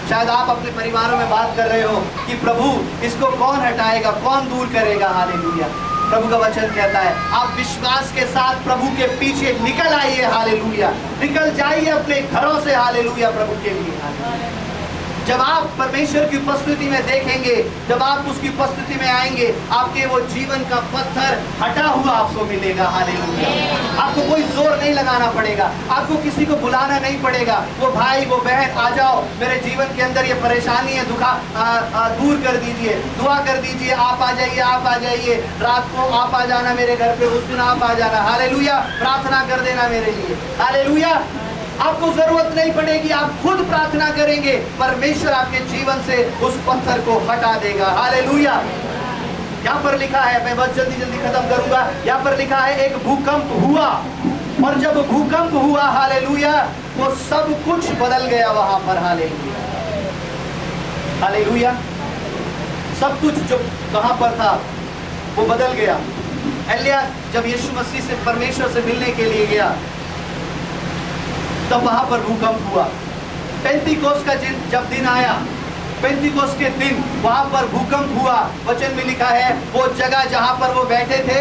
शायद आप अपने परिवारों में बात कर रहे हो कि प्रभु इसको कौन हटाएगा, कौन दूर करेगा। हालेलुया। प्रभु का वचन कहता है आप विश्वास के साथ प्रभु के पीछे निकल आइए। हालेलुया। निकल जाइए अपने घरों से। हालेलुया। प्रभु के लिए जब आप परमेश्वर की उपस्थिति में देखेंगे, जब आप उसकी उपस्थिति में आएंगे, आपके वो जीवन का पत्थर हटा हुआ आपको मिलेगा। हालेलुया। आपको कोई जोर नहीं लगाना पड़ेगा, आपको किसी को बुलाना नहीं पड़ेगा, वो भाई वो बहन आ जाओ, मेरे जीवन के अंदर ये परेशानी है, दूर कर दीजिए, दुआ कर दीजिए, आप आ जाइए, आप आ जाइए, रात को आप आ जाना मेरे घर पे, उस दिन आप आ जाना। हालेलुया। प्रार्थना कर देना मेरे लिए। हालेलुया। आपको जरूरत नहीं पड़ेगी, आप खुद प्रार्थना करेंगे, परमेश्वर आपके जीवन से उस पत्थर को हटा देगा। हालेलुया। यहाँ पर लिखा है, मैं बस जल्दी जल्दी खत्म करूंगा, यहाँ पर लिखा है एक भूकंप हुआ, और जब भूकंप हुआ, हालेलुया, वो सब कुछ बदल गया वहां पर। हालेलुया। हालेलुया। सब कुछ जो वहां पर था वो बदल गया। एलिया जब यीशु मसीह से, परमेश्वर से मिलने के लिए गया, तब वहां पर भूकंप हुआ। पेंतीकोस्त का जब दिन आया, पेंतीकोस्त के दिन वहां पर भूकंप हुआ। वचन में लिखा है वो जगह जहां पर वो बैठे थे,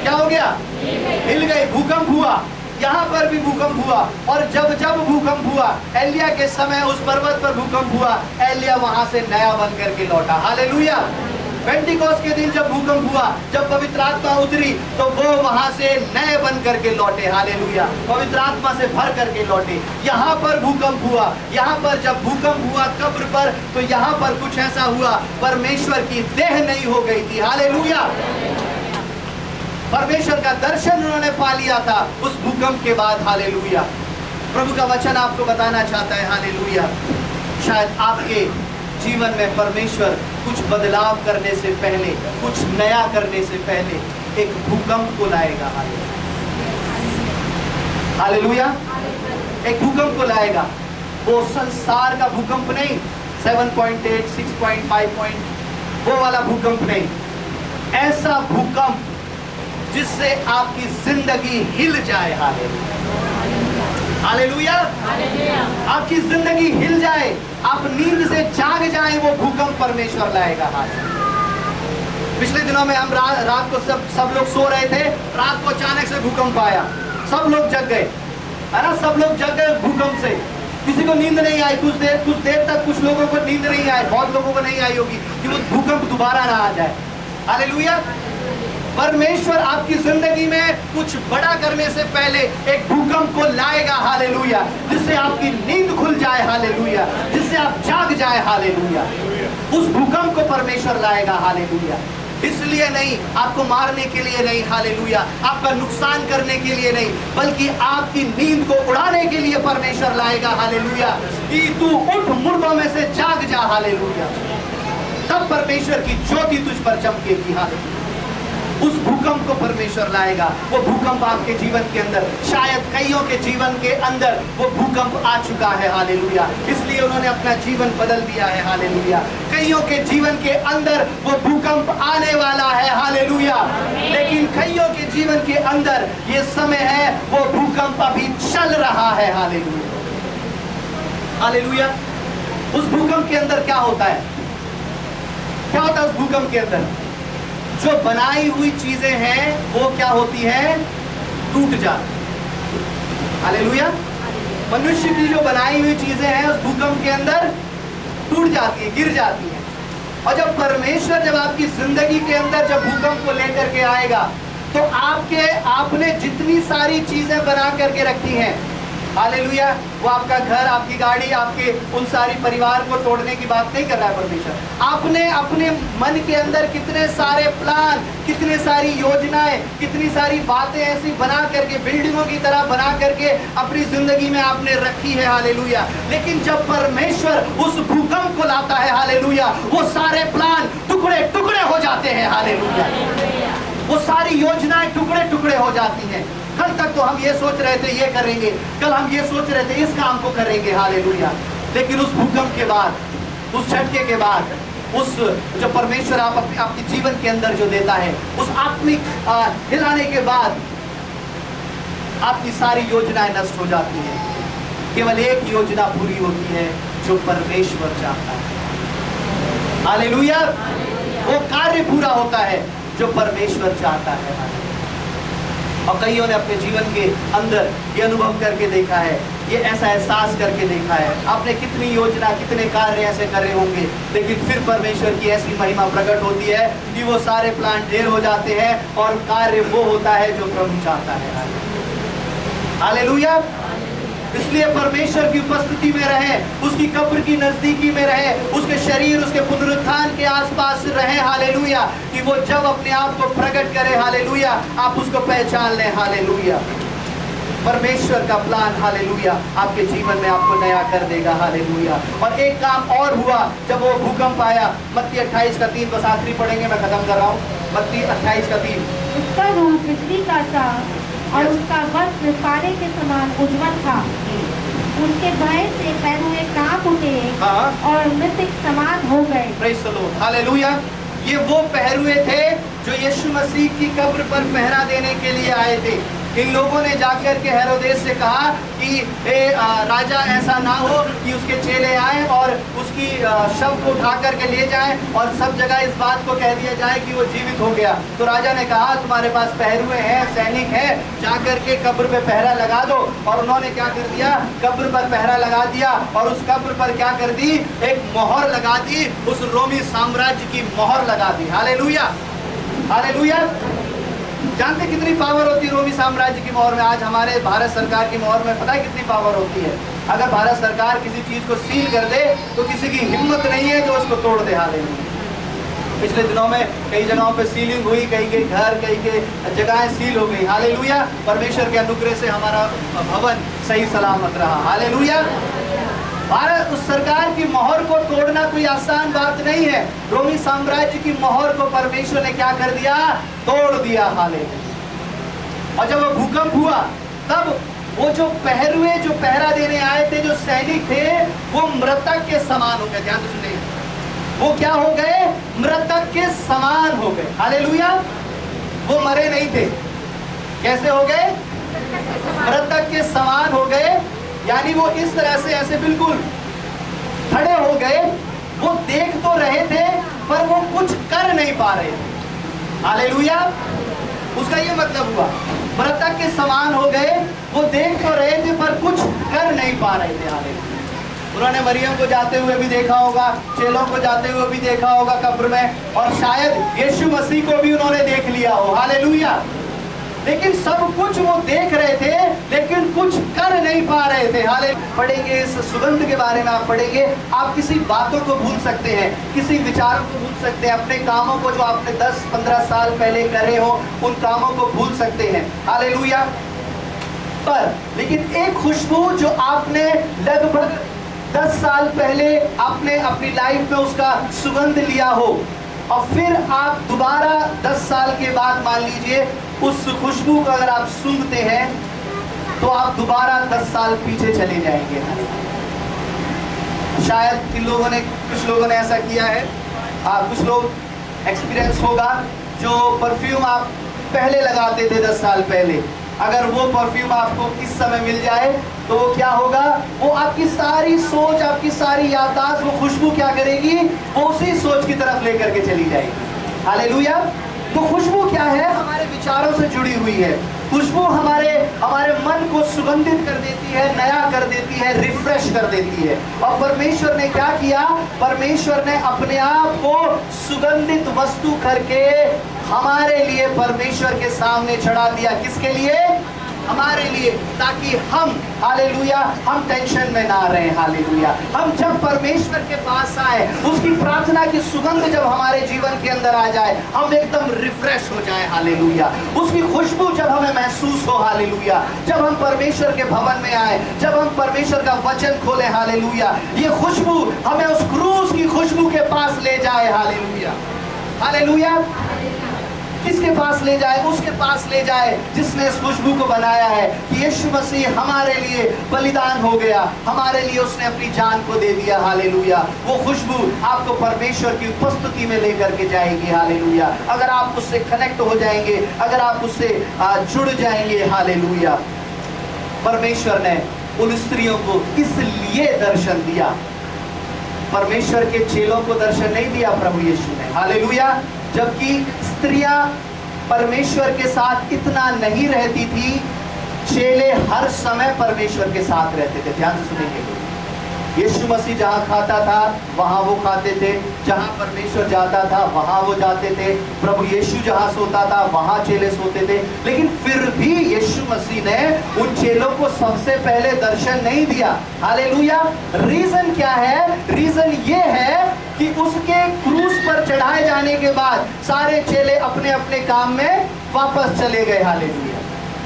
क्या हो गया? हिल गई। भूकंप हुआ। यहाँ पर भी भूकंप हुआ। और जब जब भूकंप हुआ, एलिया के समय उस पर्वत पर भूकंप हुआ, एलिया वहां से नया बन करके लौटा। हालेलुया। पेंटिकोस्ट के दिन जब भूकंप हुआ, जब पवित्र आत्मा उतरी, तो वो वहां से नए बन करके लौटे, हालेलुया, पवित्र आत्मा से भर करके लौटे। यहाँ पर भूकंप हुआ, यहाँ पर जब भूकंप हुआ कब्र पर, तो यहाँ पर कुछ ऐसा हुआ, परमेश्वर की देह नहीं हो गई थी, हालेलुया। परमेश्वर का दर्शन उन्होंने पा लिया था उस भूकंप के बाद, हालेलुया। प्रभु का वचन आपको बताना चाहता है, हालेलुया, शायद आपके जीवन में परमेश्वर कुछ बदलाव करने से पहले, कुछ नया करने से पहले एक भूकंप को लाएगा, हालेलुया, एक भूकंप को लाएगा। वो संसार का भूकंप नहीं, 7.8, 6.5 वो वाला भूकंप नहीं, ऐसा भूकंप जिससे आपकी जिंदगी हिल जाए, हालेलुया, आपकी जिंदगी हिल जाए, आप नींद से जाग जाए, वो भूकंप परमेश्वर लाएगा। पिछले दिनों में हम रात को सब लोग सो रहे थे, रात को अचानक से भूकंप आया, सब लोग जग गए, है ना, सब लोग जग गए उस भूकंप से। किसी को नींद नहीं आई, कुछ देर तक कुछ लोगों को नींद नहीं आई, बहुत लोगों को नहीं आई होगी कि वो भूकंप दोबारा ना आ जाए, हालेलुया। परमेश्वर आपकी जिंदगी में कुछ बड़ा करने से पहले एक भूकंप को लाएगा, हालेलुया, जिससे आपकी नींद खुल जाए, हालेलुया, जिससे आप जाग जाए, हालेलुया। उस भूकंप को परमेश्वर लाएगा, हालेलुया। इसलिए नहीं, आपको मारने के लिए नहीं, हालेलुया, आपका नुकसान करने के लिए नहीं, बल्कि आपकी नींद को उड़ाने के लिए परमेश्वर लाएगा, हालेलुया, कि तू उठ, मुर्दों में से जाग जा, हालेलुया। तब परमेश्वर की ज्योति तुझ पर चमकेगी, हालेलुया। उस भूकंप को परमेश्वर लाएगा। वो भूकंप आपके जीवन के अंदर, शायद कईयों के जीवन के अंदर वो भूकंप आ चुका है, हालेलुया, इसलिए उन्होंने अपना जीवन बदल दिया है, हालेलुया। कईयों के जीवन के अंदर वो भूकंप आने वाला है, हालेलुया, लेकिन कईयों के जीवन के अंदर ये समय है, वो भूकंप अभी चल रहा है, हालेलुया, हालेलुया। उस भूकंप के अंदर क्या होता है, क्या होता है उस भूकंप के अंदर? जो बनाई हुई चीजें हैं वो क्या होती है, टूट जाती, हालेलुया। मनुष्य की जो बनाई हुई चीजें हैं उस भूकंप के अंदर टूट जाती है, गिर जाती है। और जब परमेश्वर जब आपकी जिंदगी के अंदर जब भूकंप को लेकर के आएगा, तो आपने जितनी सारी चीजें बना करके रखी हैं, हालेलुया, वो आपका घर, आपकी गाड़ी, आपके उन सारी परिवार को तोड़ने की बात नहीं कर रहा है परमेश्वर। आपने अपने मन के अंदर कितने सारे प्लान, कितनी सारी योजनाएं, कितनी सारी बातें ऐसी बना करके, बिल्डिंगों की तरह बना करके अपनी जिंदगी में आपने रखी है, हालेलुया। लेकिन जब परमेश्वर उस भूकंप को लाता है, हालेलुया, वो सारे प्लान टुकड़े टुकड़े हो जाते हैं, हालेलुया। वो सारी योजनाएं टुकड़े टुकड़े हो जाती हैं। कल तक तो हम ये सोच रहे थे ये करेंगे, कल हम ये सोच रहे थे इस काम को करेंगे, हालेलुया, लेकिन उस भूकंप के बाद, उस झटके के बाद, उस जो परमेश्वर आपके जीवन के अंदर जो देता है, उस आत्मिक हिलाने के बाद आपकी सारी योजनाएं नष्ट हो जाती हैं। केवल एक योजना पूरी होती है जो परमेश्वर चाहता है, हालेलुया। वो कार्य पूरा होता है जो परमेश्वर चाहता है। और कईयों ने अपने जीवन के अंदर ये अनुभव करके देखा है, ये ऐसा एहसास करके देखा है, आपने कितनी योजना, कितने कार्य ऐसे करे होंगे, लेकिन फिर परमेश्वर की ऐसी महिमा प्रकट होती है कि वो सारे प्लान ढेर हो जाते हैं और कार्य वो होता है जो प्रभु चाहता है, हालेलुया। इसलिए परमेश्वर की उपस्थिति में रहे, उसकी कब्र की नजदीकी में रहे, उसके शरीर, उसके पुनरुत्थान के आसपास रहे, हालेलुया, कि वो जब अपने आप को प्रकट करे, हालेलुया, आप उसको पहचान लें, हालेलुया। परमेश्वर का प्लान, हालेलुया, आपके जीवन में आपको नया कर देगा, हालेलुया। और एक काम और हुआ जब वो भूकंप आया, मत्ती 28:3, बस आखिरी पढ़ेंगे, मैं खत्म कर रहा हूँ, मत्ती 28:3। उसका रूप बिजली का सा और उसका वस्त्र पारे के समान उज्जवल था, उसके भय से पहरुए कांप उठे और मृतक समान हो गए। Praise the Lord, hallelujah. ये वो पहरुए थे जो यीशु मसीह की कब्र पर पहरा देने के लिए आए थे। इन लोगों ने जाकर के हेरोदेस से कहा कि राजा ऐसा ना हो कि उसके चेले आए और उसकी शव को उठा करके ले जाएं और सब जगह इस बात को कह दिया जाए कि वो जीवित हो गया। तो राजा ने कहा तुम्हारे पास पहरुए हैं, सैनिक हैं, जाकर के कब्र पे पहरा लगा दो। और उन्होंने क्या कर दिया, कब्र पर पहरा लगा दिया और उस कब्र पर क्या कर दी, एक मोहर लगा दी, उस रोमी साम्राज्य की मोहर लगा दी। Hallelujah, hallelujah. जानते कितनी पावर होती है रोमी साम्राज्य की मोहर में? आज हमारे भारत सरकार की मोहर में पता है कितनी पावर होती है? अगर भारत सरकार किसी चीज को सील कर दे तो किसी की हिम्मत नहीं है जो उसको तोड़ दे। हालेलुया। पिछले दिनों में कई जगहों पे सीलिंग हुई, कई के घर, कई के जगहें सील हो गई। हालेलुया। परमेश्वर के अनुग्रह से हमारा भवन सही सलामत रहा। हालेलुया। भारत उस सरकार की मोहर को तोड़ना कोई आसान बात नहीं है। रोमी साम्राज्य की मोहर को परमेश्वर ने क्या कर दिया, तोड़ दिया। हालेलुया। और जब वो भूकंप हुआ तब वो जो पहरुए जो पहरा देने आए थे, जो सैनिक थे, वो मृतक के समान हो गए। ध्यान से सुनिए, वो क्या हो गए, मृतक के समान हो गए। हालेलुया। वो मरे नहीं थे, कैसे हो गए, मृतक के समान हो गए। यानी वो इस तरह से ऐसे बिल्कुल खड़े हो गए। वो देख तो रहे थे पर वो कुछ कर नहीं पा रहे थे। हालेलुया। उसका ये मतलब हुआ, मृतक के समान हो गए। वो देख तो रहे थे पर कुछ कर नहीं पा रहे थे। हालेलुया। उन्होंने मरियम को जाते हुए भी देखा होगा, चेलों को जाते हुए भी देखा होगा कब्र में, और शायद यीशु मसीह को भी उन्होंने देख लिया हो। हालेलुया। लेकिन सब कुछ वो देख रहे थे लेकिन कुछ कर नहीं पा रहे थे। हाले पढ़ेंगे इस सुगंध के बारे में, आप पढ़ेंगे, आप किसी बातों को भूल सकते हैं, किसी विचारों को भूल सकते हैं, अपने कामों को जो आपने 10-15 साल पहले करे हो उन कामों को भूल सकते हैं। हालेलुया। पर लेकिन एक खुशबू जो आपने लगभग 10 साल पहले आपने अपनी लाइफ में उसका सुगंध लिया हो और फिर आप दोबारा 10 साल के बाद मान लीजिए उस खुशबू को अगर आप सूंघते हैं तो आप दोबारा 10 साल पीछे चले जाएंगे। शायद कुछ लोगों ने ऐसा किया है। कुछ लोग एक्सपीरियंस होगा, जो परफ्यूम आप पहले लगाते थे 10 साल पहले, अगर वो परफ्यूम आपको इस समय मिल जाए तो वो क्या होगा, वो आपकी सारी सोच, आपकी सारी याददाश्त, वो खुशबू क्या करेगी, वो उसी सोच की तरफ लेकर के चली जाएगी। हालेलुया। तो खुशबू क्या है, हमारे विचारों से जुड़ी हुई है। खुशबू हमारे मन को सुगंधित कर देती है, नया कर देती है, रिफ्रेश कर देती है। और परमेश्वर ने क्या किया, परमेश्वर ने अपने आप को सुगंधित वस्तु करके हमारे लिए परमेश्वर के सामने चढ़ा दिया। किसके लिए, हमारे लिए, ताकि हम, हालेलुया, हम टेंशन में ना रहें। हालेलुया। हम जब परमेश्वर के पास आए, उसकी प्रार्थना की सुगंध जब हमारे जीवन के अंदर आ जाए, हम एकदम रिफ्रेश हो जाए। हालेलुया। उसकी खुशबू जब हमें महसूस हो, हालेलुया, जब हम परमेश्वर के भवन में आए, जब हम परमेश्वर का वचन खोले, हालेलुया, ये खुशबू हमें उस क्रूस की खुशबू के पास ले जाए। Hallelujah, hallelujah. किसके पास ले जाए, उसके पास ले जाए जिसने इस खुशबू को बनाया है कि यीशु मसीह हमारे लिए बलिदान हो गया, हमारे लिए उसने अपनी जान को दे दिया। हालेलुया। वो खुशबू आपको परमेश्वर की उपस्थिति में लेकर के जाएगी। हालेलुया। अगर आप उससे कनेक्ट हो जाएंगे, अगर आप उससे जुड़ जाएंगे। हालेलुया। परमेश्वर ने उन स्त्रियों को इसलिए दर्शन दिया, परमेश्वर के चेलों को दर्शन नहीं दिया प्रभु यीशु ने। हालेलुया। जबकि स्त्रियां परमेश्वर के साथ इतना नहीं रहती थी, चेले हर समय परमेश्वर के साथ रहते थे। ध्यान से सुनेंगे, यीशु मसीह जहाँ खाता था वहाँ वो खाते थे, जहाँ परमेश्वर जाता था वहाँ वो जाते थे, प्रभु यीशु जहाँ सोता था वहाँ चेले सोते थे। लेकिन फिर भी यीशु मसीह ने उन चेलों को सबसे पहले दर्शन नहीं दिया। हालेलुया। रीजन क्या है, रीजन ये है कि उसके क्रूस पर चढ़ाए जाने के बाद सारे चेले अपने अपने काम में वापस चले गए। Hallelujah,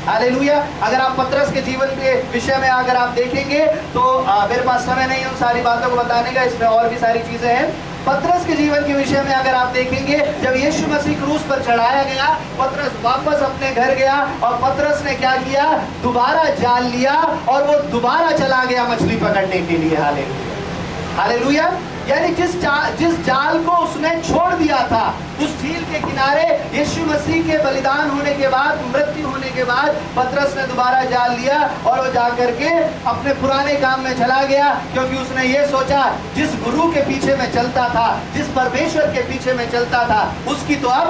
hallelujah. अगर आप पतरस के जीवन के विषय में अगर आप देखेंगे तो मेरे पास समय नहीं उन सारी बातों को बताने का, इसमें और भी सारी चीजें हैं। पतरस के जीवन के विषय में अगर आप देखेंगे, जब यीशु मसीह क्रूस पर चढ़ाया गया, पतरस वापस अपने घर गया और पतरस ने क्या किया, दोबारा जाल लिया और वो दोबारा चला गया मछली पकड़ने के लिए। Hallelujah, hallelujah. यानी जिस जाल को उसने छोड़ दिया था, उस झील के किनारे यीशु मसीह के बलिदान होने के बाद, मृत्यु होने के बाद पतरस ने दोबारा जाल लिया और वो जाकर के अपने पुराने काम में चला गया, क्योंकि उसने ये सोचा जिस गुरु के पीछे मैं चलता था, जिस परमेश्वर के पीछे मैं चलता था, उसकी तो अब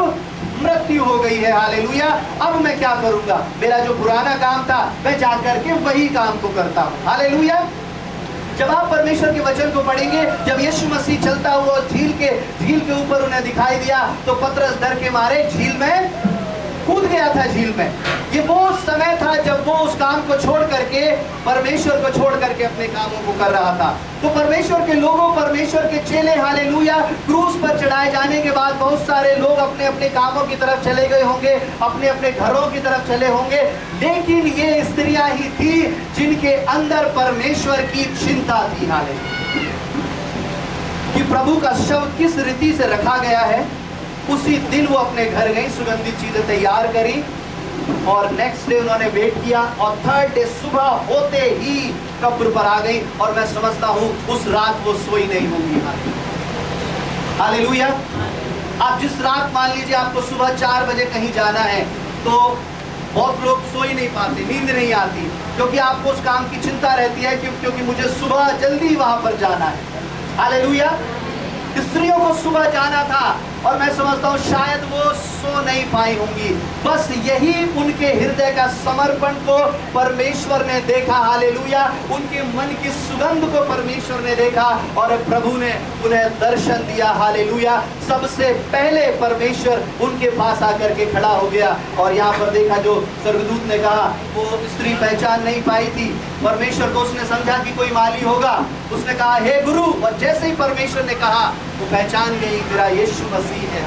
मृत्यु हो गई है। हालेलुया। अब मैं क्या करूंगा? मेरा जो पुराना काम था मैं जाकर के वही काम को करता हूं। हालेलुया। जब आप परमेश्वर के वचन को पढ़ेंगे, जब यीशु मसीह चलता हुआ झील के ऊपर उन्हें दिखाई दिया तो पतरस डर के मारे झील में कूद गया था। झील में ये वो समय था जब वो उस काम को छोड़ करके, परमेश्वर को छोड़ करके अपने कामों को कर रहा था। तो परमेश्वर के लोगों, परमेश्वर के चेले, हालेलुया, क्रूस पर चढ़ाए जाने के बाद बहुत सारे लोग अपने अपने कामों की तरफ चले गए होंगे, अपने अपने घरों की तरफ चले होंगे, लेकिन ये स्त्रियां ही थी जिनके अंदर परमेश्वर की चिंता थी। हालेलुया। कि प्रभु का शव किस रीति से रखा गया है, उसी दिन वो अपने घर गई, सुगंधित चीजें तैयार करी और नेक्स्ट डे उन्होंने वेट किया और थर्ड डे सुबह होते ही कब्र पर आ गई। और मैं समझता हूं उस रात वो सोई नहीं होगी। हालेलुया। आप जिस रात, मान लीजिए आपको सुबह 4 बजे कहीं जाना है, तो बहुत लोग सो ही नहीं पाते, नींद नहीं आती, क्योंकि आपको उस काम की चिंता रहती है क्योंकि मुझे सुबह जल्दी वहां पर जाना है। हालेलुया। स्त्रियों को सुबह जाना था और मैं समझता हूँ शायद वो सो नहीं पाई होंगी। बस यही उनके हृदय का समर्पण को परमेश्वर ने देखा। हालेलुया। उनके मन की सुगंध को परमेश्वर ने देखा और प्रभु ने उन्हें दर्शन दिया। हालेलुया। सबसे पहले परमेश्वर उनके पास आकर के खड़ा हो गया और यहाँ पर देखा, जो स्वर्गदूत ने कहा, वो स्त्री पहचान नहीं पाई थी परमेश्वर को। उसने समझा कि कोई माली होगा, उसने कहा हे गुरु, और जैसे ही परमेश्वर ने कहा वो पहचान गई, मेरा यीशु मसीह है।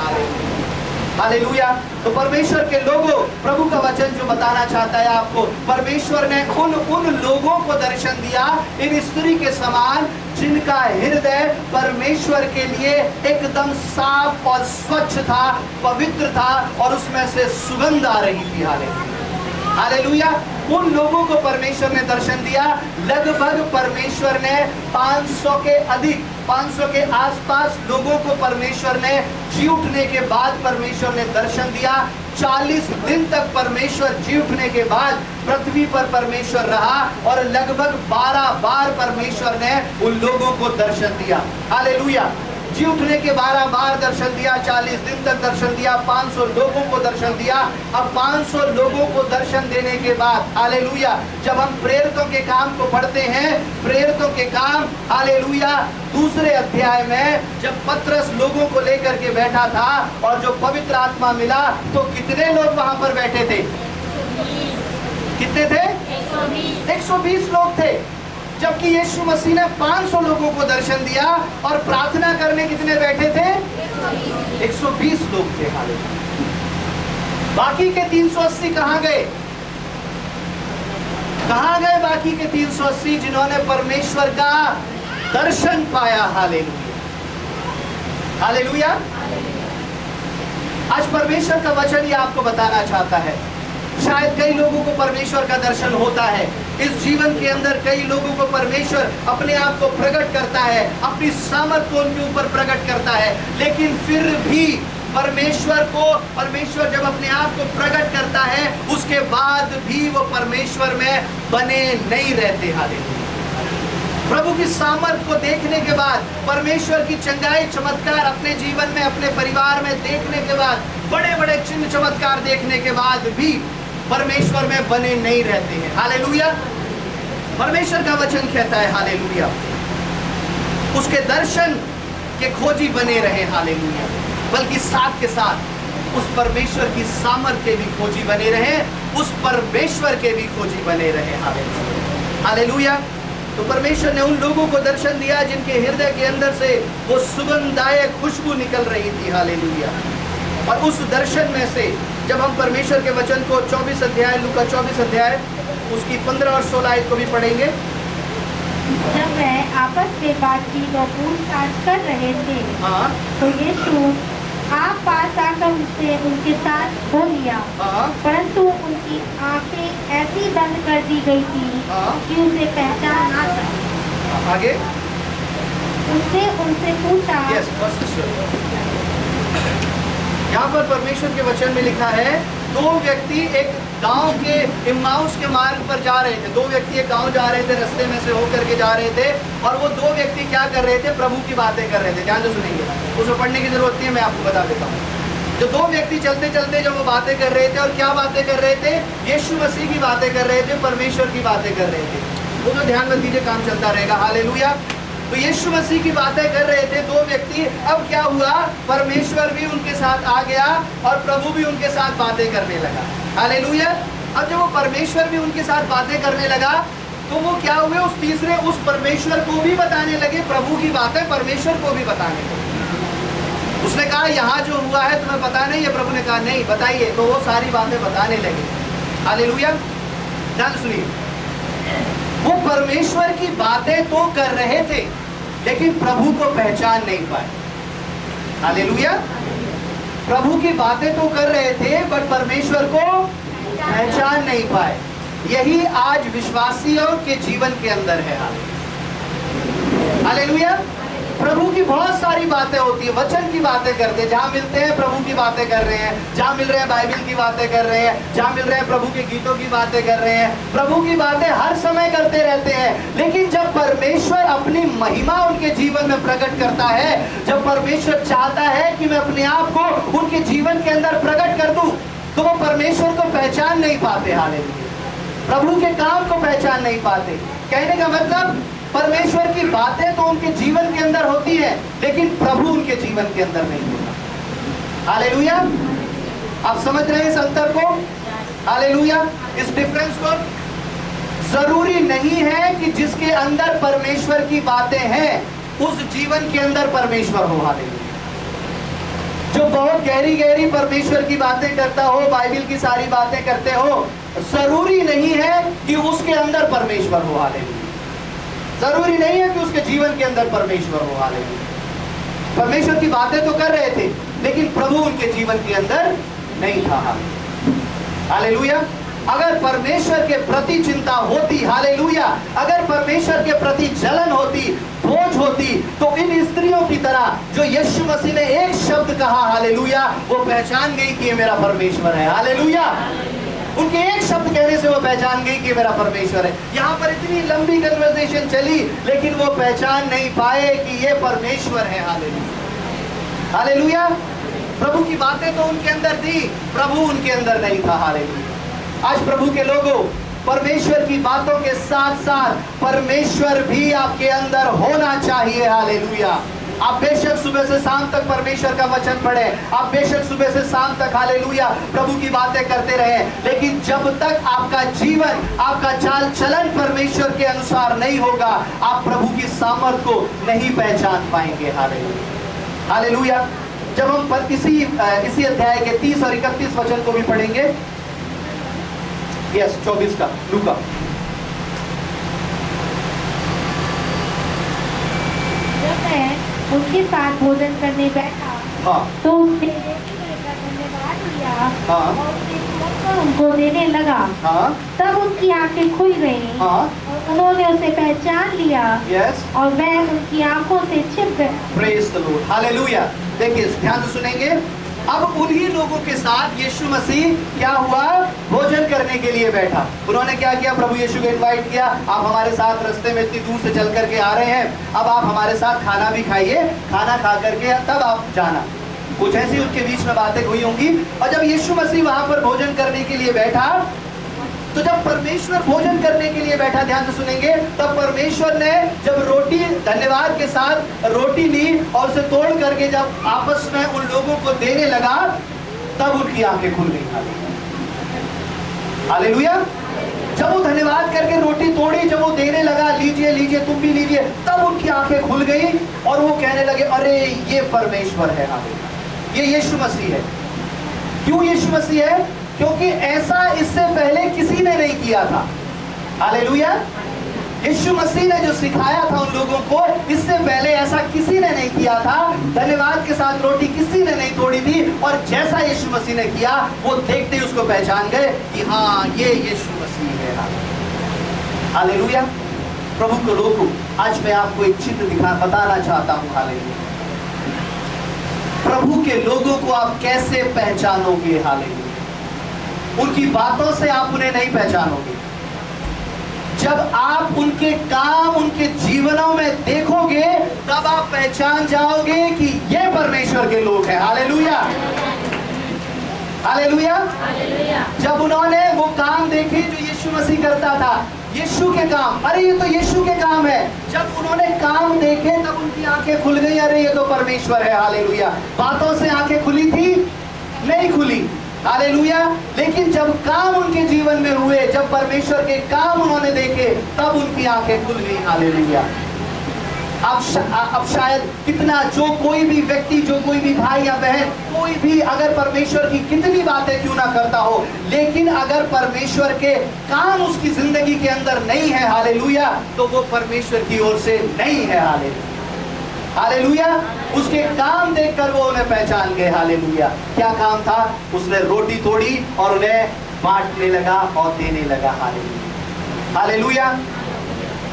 हालेलुया। तो परमेश्वर के लोगों, प्रभु का वचन जो बताना चाहता है आपको, परमेश्वर ने उन लोगों को दर्शन दिया, इन स्त्री के समान, जिनका हृदय परमेश्वर के लिए एकदम साफ और स्वच्छ था, पवित्र था और उसमें से सुगंध आ रही थी। हालेलुया। उन लोगों को परमेश्वर ने दर्शन दिया। लगभग परमेश्वर ने 500 के आसपास लोगों को परमेश्वर ने जी उठने के बाद परमेश्वर ने दर्शन दिया। 40 दिन तक परमेश्वर जी उठने के बाद पृथ्वी पर परमेश्वर रहा और लगभग 12 बार परमेश्वर ने उन लोगों को दर्शन दिया। हालेलुया। जी उठने के 12 बार दर्शन दिया, 40 दिन तक दर्शन दिया, 500 लोगों को दर्शन दिया। अब 500 लोगों को दर्शन देने के बाद, हालेलुया, जब हम प्रेरितों के काम को पढ़ते हैं, प्रेरितों के काम, हालेलुया, 2 अध्याय में जब पतरस लोगों को लेकर के बैठा था और जो पवित्र आत्मा मिला, तो कितने लोग वहां पर बैठे थे? कितने थे? 120 लोग थे। जबकि यीशु मसीह ने 500 लोगों को दर्शन दिया और प्रार्थना करने कितने बैठे थे? 120 लोग थे। बाकी के 380 कहां गए? कहां गए बाकी के 380 जिन्होंने परमेश्वर का दर्शन पाया? हालेलुया। हालेलुया। आज परमेश्वर का वचन ही आपको बताना चाहता है। शायद कई लोगों को परमेश्वर का दर्शन होता है इस जीवन के अंदर, कई लोगों को परमेश्वर अपने आप को प्रकट करता है, अपनी सामर्थ को उनके ऊपर प्रकट करता है, लेकिन फिर भी परमेश्वर जब अपने आप को प्रकट करता है, उसके बाद भी वो परमेश्वर में बने नहीं रहते। हालेलुया। प्रभु की सामर्थ को देखने के बाद, परमेश्वर की चंगाई चमत्कार अपने जीवन में, अपने परिवार में देखने के बाद, बड़े बड़े चिन्ह चमत्कार देखने के बाद भी परमेश्वर में बने नहीं रहते हैं। हालेलुया। परमेश्वर का वचन कहता है, हालेलुया, उसके दर्शन के खोजी बने रहे। हालेलुया। बल्कि साथ के साथ उस परमेश्वर की सामर्थ के भी खोजी बने रहे, उस परमेश्वर के भी खोजी बने रहे। हालेलुया। हालेलुया। तो परमेश्वर ने उन लोगों को दर्शन दिया जिनके हृदय के अंदर से वो सुगंधदायक खुशबू निकल रही थी। हालेलुया। और उस दर्शन में से जब हम परमेश्वर के वचन को 24 अध्याय, लूका 24 अध्याय, उसकी 15 और 16 आयत को भी पढ़ेंगे। जब वह आपस में बातचीत और पूछताछ कर रहे थे, हाँ, तो यीशु आप पास आकर उनसे उनके साथ हो लिया, परंतु उनकी आंखें ऐसी बंद कर दी गई थी कि उसे पहचान ना सके। आगे उसने उनसे पूछा, यस यहाँ पर परमेश्वर के वचन में लिखा है, दो व्यक्ति एक गांव के इम्माउस के मार्ग पर जा रहे थे। दो व्यक्ति एक गांव जा रहे थे, रास्ते में से होकर के जा रहे थे, और वो दो व्यक्ति क्या कर रहे थे? प्रभु की बातें कर रहे थे। ध्यान से सुनेंगे, उसको पढ़ने की जरूरत नहीं है, मैं आपको बता देता हूँ। जो दो व्यक्ति चलते चलते जब वो बातें कर रहे थे, और क्या बातें कर रहे थे? यीशु मसीह की बातें कर रहे थे, परमेश्वर की बातें कर रहे थे। वो तो ध्यान में दीजिए, काम चलता रहेगा। हालेलुया। तो यीशु मसीह की बातें कर रहे थे दो व्यक्ति। अब क्या हुआ? परमेश्वर भी उनके साथ आ गया और प्रभु भी उनके साथ बातें करने लगा। हालेलुया। अब जब वो परमेश्वर भी उनके साथ बातें करने लगा, तो वो क्या हुए? उस तीसरे उस परमेश्वर को भी बताने लगे, प्रभु की बातें परमेश्वर को भी बताने लगे। उसने कहा, यहाँ जो हुआ है तुम्हें पता नहीं है? प्रभु ने कहा, नहीं, बताइए। तो वो सारी बातें बताने लगे। हालेलुया। ध्यान सुनिए, वो परमेश्वर की बातें तो कर रहे थे, लेकिन प्रभु को पहचान नहीं पाए। हालेलुया। प्रभु की बातें तो कर रहे थे, बट परमेश्वर को पहचान नहीं पाए। यही आज विश्वासियों के जीवन के अंदर है। हालेलुया। प्रभु की बहुत सारी बातें होती है, वचन की बातें करते हैं, जहां मिलते हैं प्रभु की बातें कर रहे हैं, जहां मिल रहे हैं बाइबल की बातें कर रहे हैं, जहां मिल रहे हैं प्रभु के गीतों की बातें कर रहे हैं, प्रभु की बातें हर समय करते रहते हैं। लेकिन जब परमेश्वर अपनी महिमा उनके जीवन में प्रकट करता है, जब परमेश्वर चाहता है कि मैं अपने आप को उनके जीवन के अंदर प्रकट कर दूं, तो वो परमेश्वर को पहचान नहीं पाते। हालेलुया। प्रभु के काम को पहचान नहीं पाते। कहने का मतलब, परमेश्वर की बातें तो उनके जीवन के अंदर होती है, लेकिन प्रभु उनके जीवन के अंदर नहीं होता। हालेलुया। आप समझ रहे हैं इस अंतर को? हालेलुया। इस डिफरेंस को। जरूरी नहीं है कि जिसके अंदर परमेश्वर की बातें हैं, उस जीवन के अंदर परमेश्वर हो। हालेलुया। जो बहुत गहरी गहरी परमेश्वर की बातें करता हो, बाइबल की सारी बातें करते हो, जरूरी नहीं है कि उसके अंदर परमेश्वर हो। हालेलुया। जरूरी नहीं है कि उसके जीवन के अंदर परमेश्वर हो। हालेलुया। परमेश्वर की बातें तो कर रहे थे, लेकिन प्रभु उनके जीवन के अंदर नहीं था। हालेलुया। अगर परमेश्वर के प्रति चिंता होती, हालेलुया, अगर परमेश्वर के प्रति जलन होती, बोझ होती, तो इन स्त्रियों की तरह जो यीशु मसीह ने एक शब्द कहा, हालेलुया, वो पहचान गई कि ये मेरा परमेश्वर है। हालेलुया। उनके एक शब्द कहने से वो पहचान गई कि मेरा परमेश्वर है। यहाँ पर इतनी लंबी कन्वर्सेशन चली, लेकिन वो पहचान नहीं पाए कि ये परमेश्वर है। हालेलुया। हालेलुया। प्रभु की बातें तो उनके अंदर थी, प्रभु उनके अंदर नहीं था। हालेलुया। आज प्रभु के लोगों, परमेश्वर की बातों के साथ साथ परमेश्वर भी आपके अंदर होना चाहिए। हालेलुया। आप बेशक सुबह से शाम तक परमेश्वर का वचन पढ़ें, आप बेशक सुबह से शाम तक, हालेलुया, प्रभु की बातें करते रहें, लेकिन जब तक आपका जीवन, आपका चाल चलन परमेश्वर के अनुसार नहीं होगा, आप प्रभु की सामर्थ को नहीं पहचान पाएंगे। हालेलुया। हालेलुया। जब हम इसी अध्याय के 30 और 31 वचन को भी पढ़ेंगे, यस 24 का, लूका। जब मैं उनके साथ भोजन करने बैठा, हाँ, तो उसने धन्यवाद लिया, हाँ, और उसे छोड़कर उनको देने लगा। हाँ, तब उनकी आंखें खुल गईं, हाँ, और उन्होंने उसे पहचान लिया, यस, और वह उनकी आंखों से छिप गया। Praise the Lord. हालेलुया। देखिए, ध्यान से सुनेंगे। अब उन्हीं लोगों के साथ यीशु मसीह क्या हुआ? भोजन करने के लिए बैठा। उन्होंने क्या किया? प्रभु यीशु को इनवाइट किया, आप हमारे साथ रास्ते में इतनी दूर से चल करके आ रहे हैं, अब आप हमारे साथ खाना भी खाइए, खाना खा करके तब आप जाना। कुछ ऐसी उनके बीच में बातें हुई होंगी। और जब यीशु मसीह वहां पर भोजन करने के लिए बैठा, तो जब परमेश्वर भोजन करने के लिए बैठा, ध्यान से सुनेंगे, तब परमेश्वर ने जब रोटी, धन्यवाद के साथ रोटी ली और उसे तोड़ करके जब आपस में उन लोगों को देने लगा, तब उनकी आंखें खुल गई। हालेलुया। जब वो धन्यवाद करके रोटी तोड़ी, जब वो देने लगा, लीजिए लीजिए, तुम भी लीजिए, तब उनकी आंखें खुल गई और वो कहने लगे, अरे ये परमेश्वर है। हालेलुया। ये यीशु मसीह है। क्यों यीशु मसीह है? क्योंकि ऐसा इससे पहले किसी ने नहीं किया था। हालेलुया। यीशु मसीह ने जो सिखाया था उन लोगों को, इससे पहले ऐसा किसी ने नहीं किया था। धन्यवाद के साथ रोटी किसी ने नहीं तोड़ी थी, और जैसा यीशु मसीह ने किया, वो देखते ही उसको पहचान गए कि हाँ, ये यीशु मसीह है। हालेलुया। प्रभु के लोगों, आज मैं आपको एक चित्र बताना चाहता हूँ। हालेलुया। प्रभु के लोगों को आप कैसे पहचानोगे? हालेलुया। उनकी बातों से आप उन्हें नहीं पहचानोगे। जब आप उनके काम, उनके जीवनों में देखोगे, तब आप पहचान जाओगे कि ये परमेश्वर के लोग हैं। Hallelujah, hallelujah. जब उन्होंने वो काम देखे जो यीशु मसीह करता था, यीशु के काम, अरे ये तो यीशु के काम है। जब उन्होंने काम देखे तब उनकी आंखें खुल गई, अरे ये तो परमेश्वर है। हालेलुया। बातों से आंखें खुली थी? नहीं खुली। हालेलुया। लेकिन जब काम उनके जीवन में हुए, जब परमेश्वर के काम उन्होंने देखे, तब उनकी आंखें खुल गई। हालेलुया। अब शायद कितना, जो कोई भी व्यक्ति, जो कोई भी भाई या बहन, कोई भी अगर परमेश्वर की कितनी बातें क्यों ना करता हो, लेकिन अगर परमेश्वर के काम उसकी जिंदगी के अंदर नहीं है, हालेलुया, तो वो परमेश्वर की ओर से नहीं है। Hallelujah, hallelujah. उसके काम देखकर वो उन्हें पहचान गए। हालेलुया। क्या काम था? उसने रोटी तोड़ी और उन्हें बांटने लगा और देने लगा। Hallelujah, hallelujah.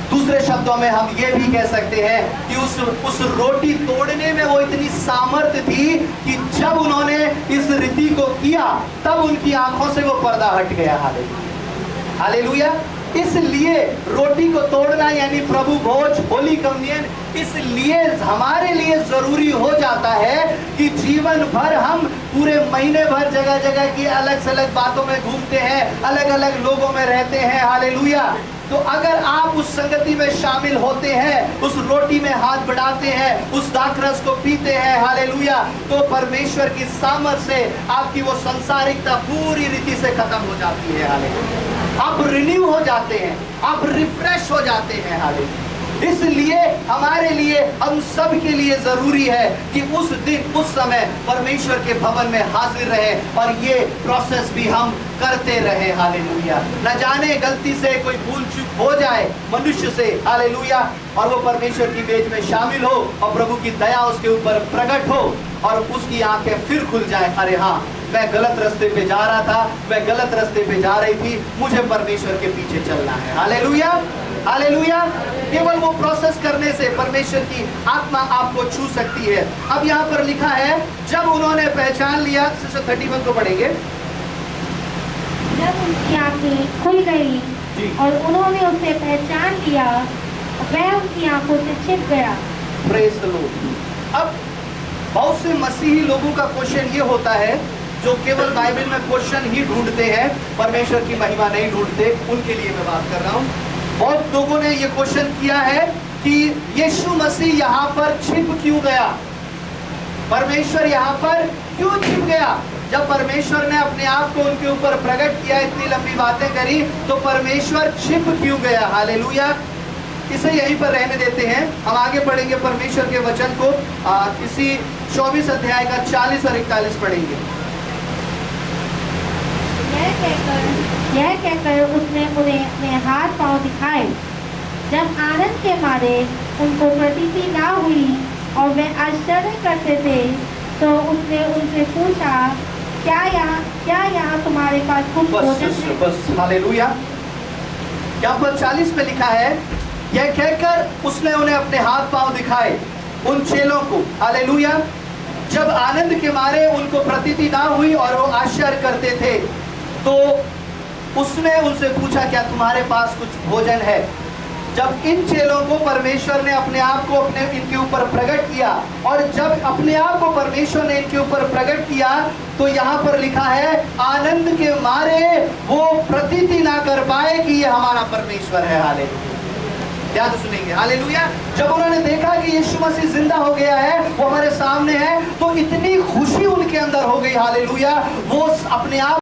दूसरे शब्दों में हम ये भी कह सकते हैं कि उस रोटी तोड़ने में वो इतनी सामर्थ्य थी कि जब उन्होंने इस रीति को किया, तब उनकी आंखों से वो पर्दा हट गया। Hallelujah, hallelujah. इसलिए रोटी को तोड़ना यानी प्रभु भोज, होली कम्युनियन, इसलिए हमारे लिए जरूरी हो जाता है कि जीवन भर हम पूरे महीने भर जगह जगह की अलग अलग बातों में घूमते हैं, अलग अलग लोगों में रहते हैं। हालेलुया। तो अगर आप उस संगति में शामिल होते हैं, उस रोटी में हाथ बढ़ाते हैं, उस दाखरस को पीते हैं, हालेलुया, तो परमेश्वर की सामर्थ से आपकी वो संसारिकता पूरी रीति से खत्म हो जाती है। हालेलुया। आप रिन्यू हो जाते हैं, आप रिफ्रेश हो जाते हैं। हालेलुया। इसलिए हमारे लिए, हम सब के लिए जरूरी है कि उस दिन, उस समय परमेश्वर के भवन में हाजिर रहे और ये प्रोसेस भी हम करते रहे। हालेलुया। न जाने गलती से कोई भूल चूक हो जाए मनुष्य से, हालेलुया, और वो परमेश्वर की बेच में शामिल हो और प्रभु की दया उसके ऊपर प्रकट हो और उसकी आंखें फिर खुल जाए, अरे हाँ, मैं गलत रास्ते पे जा रहा था, मैं गलत रास्ते पे जा रही थी, मुझे परमेश्वर के पीछे चलना है। Hallelujah, hallelujah. केवल वो प्रोसेस करने से परमेश्वर की आत्मा आपको छू सकती है। अब यहाँ पर लिखा है, जब उन्होंने पहचान लिया, 31 को पढ़ेंगे। जब उनकी आंखें खुल गई और उन्होंने उसे पहचान लिया, वह उनकी आंखों से छिप गया। Praise the Lord. अब बहुत से मसीही लोगों का क्वेश्चन ये होता है, जो केवल बाइबल में क्वेश्चन ही ढूंढते हैं, परमेश्वर की महिमा नहीं ढूंढते, उनके लिए मैं बात कर रहा हूँ। बहुत लोगों ने ये क्वेश्चन किया है कि यीशु मसीह यहाँ पर छिप क्यों गया? परमेश्वर यहाँ पर क्यों छिप गया? जब परमेश्वर ने अपने आप को उनके ऊपर प्रकट किया, इतनी लंबी बातें करी, तो परमेश्वर छिप क्यों गया? हालेलुया। इसे यहीं पर रहने देते हैं, हम आगे पढ़ेंगे परमेश्वर के वचन को। इसी 24 अध्याय का 40 और 41 पढ़ेंगे। यह कहकर उसने उन्हें अपने हाथ पांव दिखाए। जब आनंद के मारे उनको प्रतीति ना हुई और वे आश्चर्य करते थे, तो उसने उनसे पूछा, क्या यहाँ तुम्हारे पास कुछ भोजन है? बस, हालेलुया। यहाँ पर 40 में लिखा है, यह कहकर उसने उन्हें अपने हाथ पांव दिखाए, उन चेलों को। हालेलुया। जब आनंद के मारे उनको प्रतीति ना हुई और वो आश्चर्य करते थे, तो उसने उनसे पूछा, क्या तुम्हारे पास कुछ भोजन है? जब इन चेलों को परमेश्वर ने अपने आप को इनके ऊपर प्रकट किया, और जब अपने आप को परमेश्वर ने इनके ऊपर प्रकट किया, तो यहाँ पर लिखा है, आनंद के मारे वो प्रतीति ना कर पाए कि ये हमारा परमेश्वर है। हालेलुया। ध्यान से सुनेंगे। हालेलुया। जब उन्होंने देखा कि यीशु मसीह जिंदा हो गया है, वो हमारे सामने है, तो इतनी खुशी उनके अंदर हो गई। हालेलुया। वो अपने आप